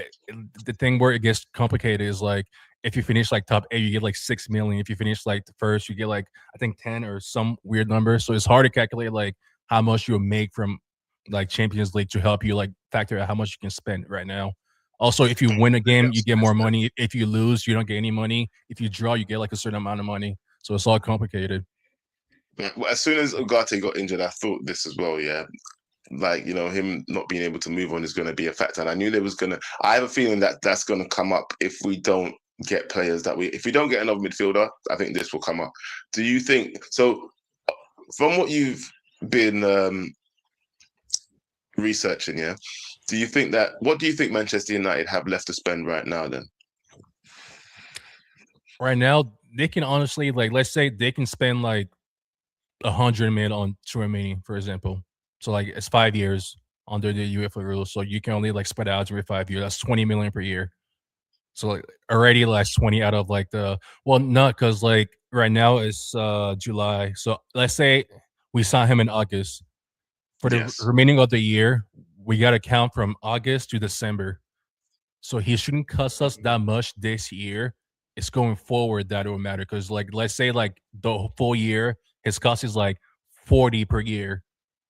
[SPEAKER 9] the thing where it gets complicated is like if you finish like top 8, you get like 6 million. If you finish like the first, you get like I think 10 or some weird number. So it's hard to calculate like how much you'll make from like Champions League to help you like factor out how much you can spend right now. Also, if you win a game, you get more money. If you lose, you don't get any money. If you draw, you get like a certain amount of money. So it's all complicated.
[SPEAKER 3] Well, as soon as Ugarte got injured, I thought this as well, yeah. Like, you know, him not being able to move on is going to be a factor. And I knew there was I have a feeling that that's going to come up if we don't get players if we don't get another midfielder, I think this will come up. Do you think, so from what you've been researching, yeah, what do you think Manchester United have left to spend right now then?
[SPEAKER 9] Right now, they can honestly, like, let's say they can spend like 100 million on Tchouaméni, for example. So like it's 5 years under the UEFA rules. So you can only like spread out every 5 years. That's 20 million per year. So like already like 20 out of like not because like right now it's July. So let's say we sign him in August. For the remaining of the year, we got to count from August to December. So he shouldn't cost us that much this year. It's going forward that it will matter, because like let's say like the full year, his cost is like 40 per year.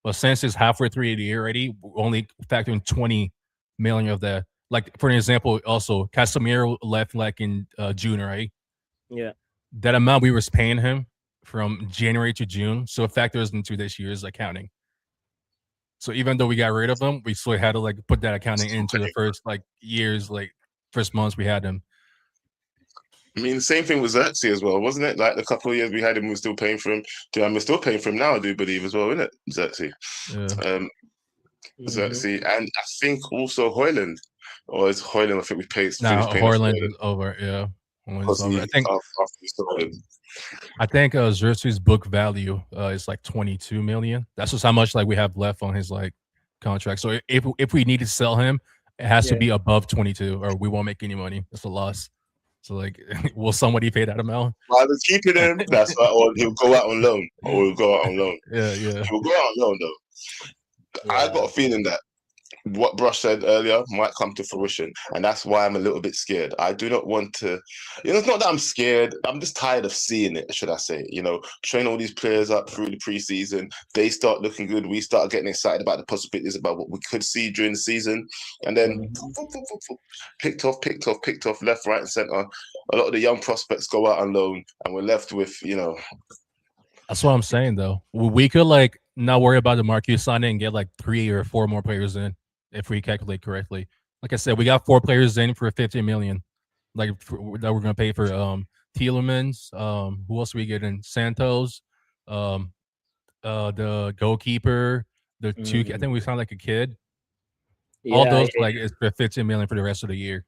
[SPEAKER 9] But since it's halfway through the year already, we're only factoring 20 million of that. Like for an example, also Casemiro left like in June, right?
[SPEAKER 2] Yeah.
[SPEAKER 9] That amount we were paying him from January to June, so it factors into this year's accounting. So even though we got rid of him, we still had to like put that accounting into the first like years, like first months we had him.
[SPEAKER 3] I mean, the same thing with Xerxes as well, wasn't it? Like the couple of years we had him, we were still paying for him. We're still paying for him now, I do believe as well, isn't it? Xerxes.
[SPEAKER 9] Yeah.
[SPEAKER 3] Xerxes, and I think also Hoyland, or is Hoyland? I think we paid.
[SPEAKER 9] Now Hoyland is over. Yeah. I think Xerxes' book value is like 22 million. That's just how much like we have left on his like contract. So if we need to sell him, it has to be above 22, or we won't make any money. It's a loss. So like, will somebody pay that amount?
[SPEAKER 3] Rather keeping him, that's why, or he'll go out on loan,
[SPEAKER 9] Yeah,
[SPEAKER 3] He'll go out on loan though. I got a feeling that what Brush said earlier might come to fruition, and that's why I'm a little bit scared. I do not want to, it's not that I'm scared. I'm just tired of seeing it, should I say? Train all these players up through the preseason. They start looking good. We start getting excited about the possibilities about what we could see during the season, and then picked off, left, right, and center. A lot of the young prospects go out on loan, and we're left with,
[SPEAKER 9] That's what I'm saying though. We could like not worry about the Marquise signing and get like 3 or 4 more players in if we calculate correctly. Like I said, we got 4 players in for 50 million, that we're gonna pay for Tielemans. Who else we get in? Santos, the goalkeeper, the 2. I think we sound like a kid. All those like is for 15 million for the rest of the year.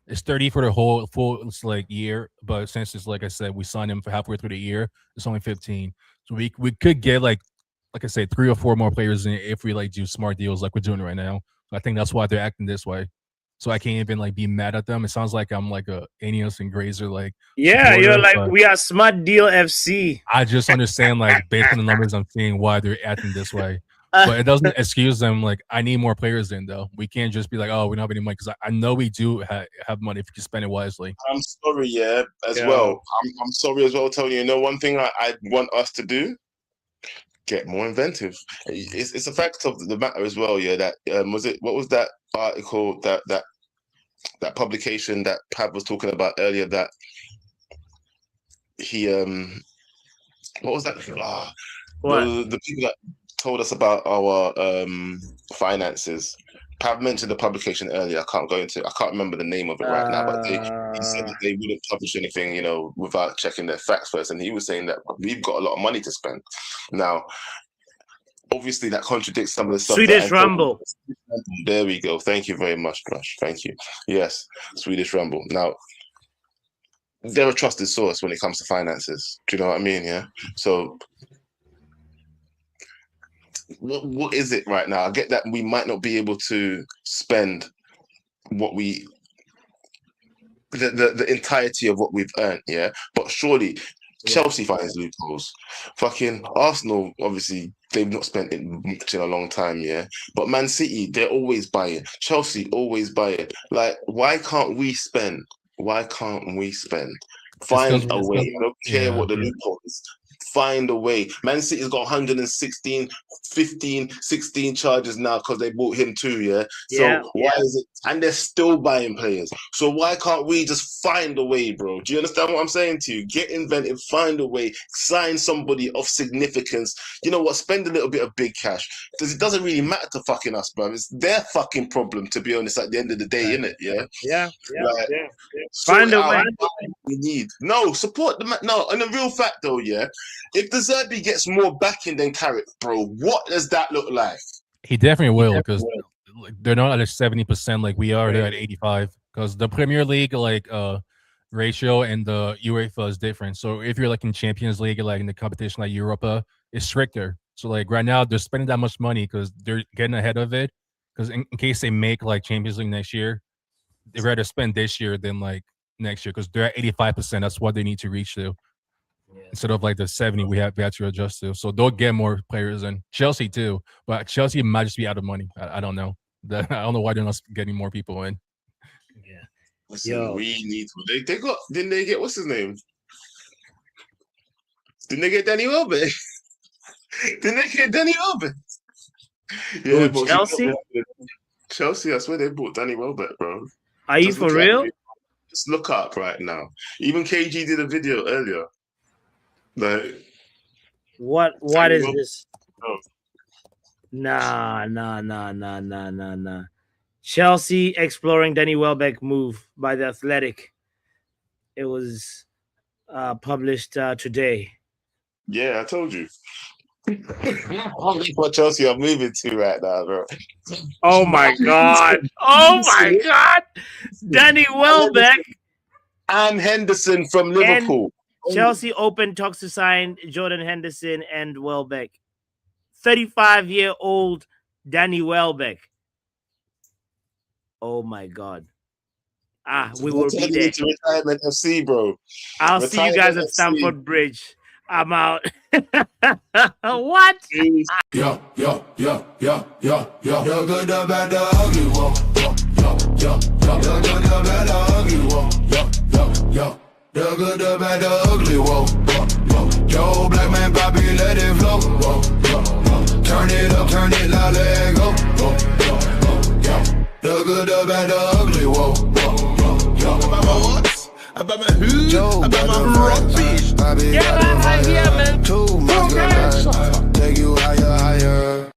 [SPEAKER 9] It's 30 for the whole full year, but since it's like I said, we signed him for halfway through the year. It's only 15, so we could get like I said, 3 or 4 more players in if we like do smart deals like we're doing right now. So I think that's why they're acting this way. So I can't even like be mad at them. It sounds like I'm like a Aeneas and Grazer like.
[SPEAKER 2] Yeah, you're like we are Smart Deal FC.
[SPEAKER 9] I just understand like based on the numbers I'm seeing why they're acting this way. But it doesn't excuse them. Like, I need more players in, though. We can't just be like, oh, we don't have any money. Because I know we do have money if you spend it wisely.
[SPEAKER 3] I'm sorry, well. I'm sorry as well, Tony. One thing I want us to do? Get more inventive. It's a fact of the matter as well, that what was that article, that publication that Pab was talking about earlier, that he, what was that? The people that told us about our finances. Pav mentioned the publication earlier. I can't remember the name of it right now, but he said that they wouldn't publish anything, without checking their facts first. And he was saying that we've got a lot of money to spend. Now, obviously, that contradicts some of the stuff.
[SPEAKER 2] Swedish Rumble.
[SPEAKER 3] There we go. Thank you very much, Josh. Thank you. Yes, Swedish Rumble. Now, they're a trusted source when it comes to finances. Do you know what I mean? Yeah. So, what is it right now? I get that we might not be able to spend what the entirety of what we've earned, yeah. But surely Chelsea finds loopholes. Fucking Arsenal, obviously, they've not spent it much in a long time, yeah. But Man City, they're always buying. Chelsea always buying. Like, why can't we spend? Find a way. I don't care what the loophole is. Find a way. Man City's got 116, 15, 16 charges now because they bought him too, yeah? So why is it? And they're still buying players. So why can't we just find a way, bro? Do you understand what I'm saying to you? Get inventive, find a way, sign somebody of significance. You know what? Spend a little bit of big cash. Because it doesn't really matter to fucking us, bro. It's their fucking problem, to be honest, at the end of the day, innit? Yeah?
[SPEAKER 2] Yeah.
[SPEAKER 3] Find a way. We need. No, support the man. No, and the real fact though, yeah, if the Zerbi gets more backing than Carrick, bro, what does that look like?
[SPEAKER 9] He definitely will, because they're not at 70% like we are. They're at 85, because the Premier League ratio and the UEFA is different. So if you're like in Champions League, like in the competition like Europa, it's stricter. So like right now they're spending that much money because they're getting ahead of it. Because in case they make like Champions League next year, they'd rather spend this year than like next year, because they're at 85%. That's what they need to reach to. Instead of like the 70 we have to adjust to. So they'll get more players in. Chelsea too. But Chelsea might just be out of money. I don't know. I don't know why they're not getting more people in.
[SPEAKER 3] Yeah. Listen, we need to. They got. Didn't they get what's his name? Didn't they get Danny Welbeck? Didn't they get Danny Welbeck? Yeah,
[SPEAKER 2] but Chelsea.
[SPEAKER 3] Chelsea, I swear they bought Danny Welbeck, bro.
[SPEAKER 2] Are you for real?
[SPEAKER 3] Just look up right now. Even KG did a video earlier. Like,
[SPEAKER 2] what is this? Nah. Chelsea exploring Danny Welbeck move by the Athletic. It was published today.
[SPEAKER 3] Yeah, I told you. That's what Chelsea are moving to right now, bro.
[SPEAKER 2] Oh my god! Oh my god! Danny Welbeck
[SPEAKER 3] and Henderson from Liverpool.
[SPEAKER 2] Chelsea open talks to sign Jordan Henderson and Welbeck. 35-year-old Danny Welbeck. Oh my god. We will be there.
[SPEAKER 3] To Retirement FC, bro.
[SPEAKER 2] I'll see you guys at Stamford Bridge. I'm out. What?
[SPEAKER 1] Yo. You're good, the bad, the ugly, whoa. Yo. You're good, the bad, the ugly, whoa. Yo. You're good, the bad, the ugly, whoa. Yo, black man, Bobby, let it flow. Whoa. Turn it up, turn it loud, let it go. The good, the bad, the ugly, whoa. About my what? About my who? About my rugby.
[SPEAKER 2] Yeah, man.
[SPEAKER 1] Too much, take you higher.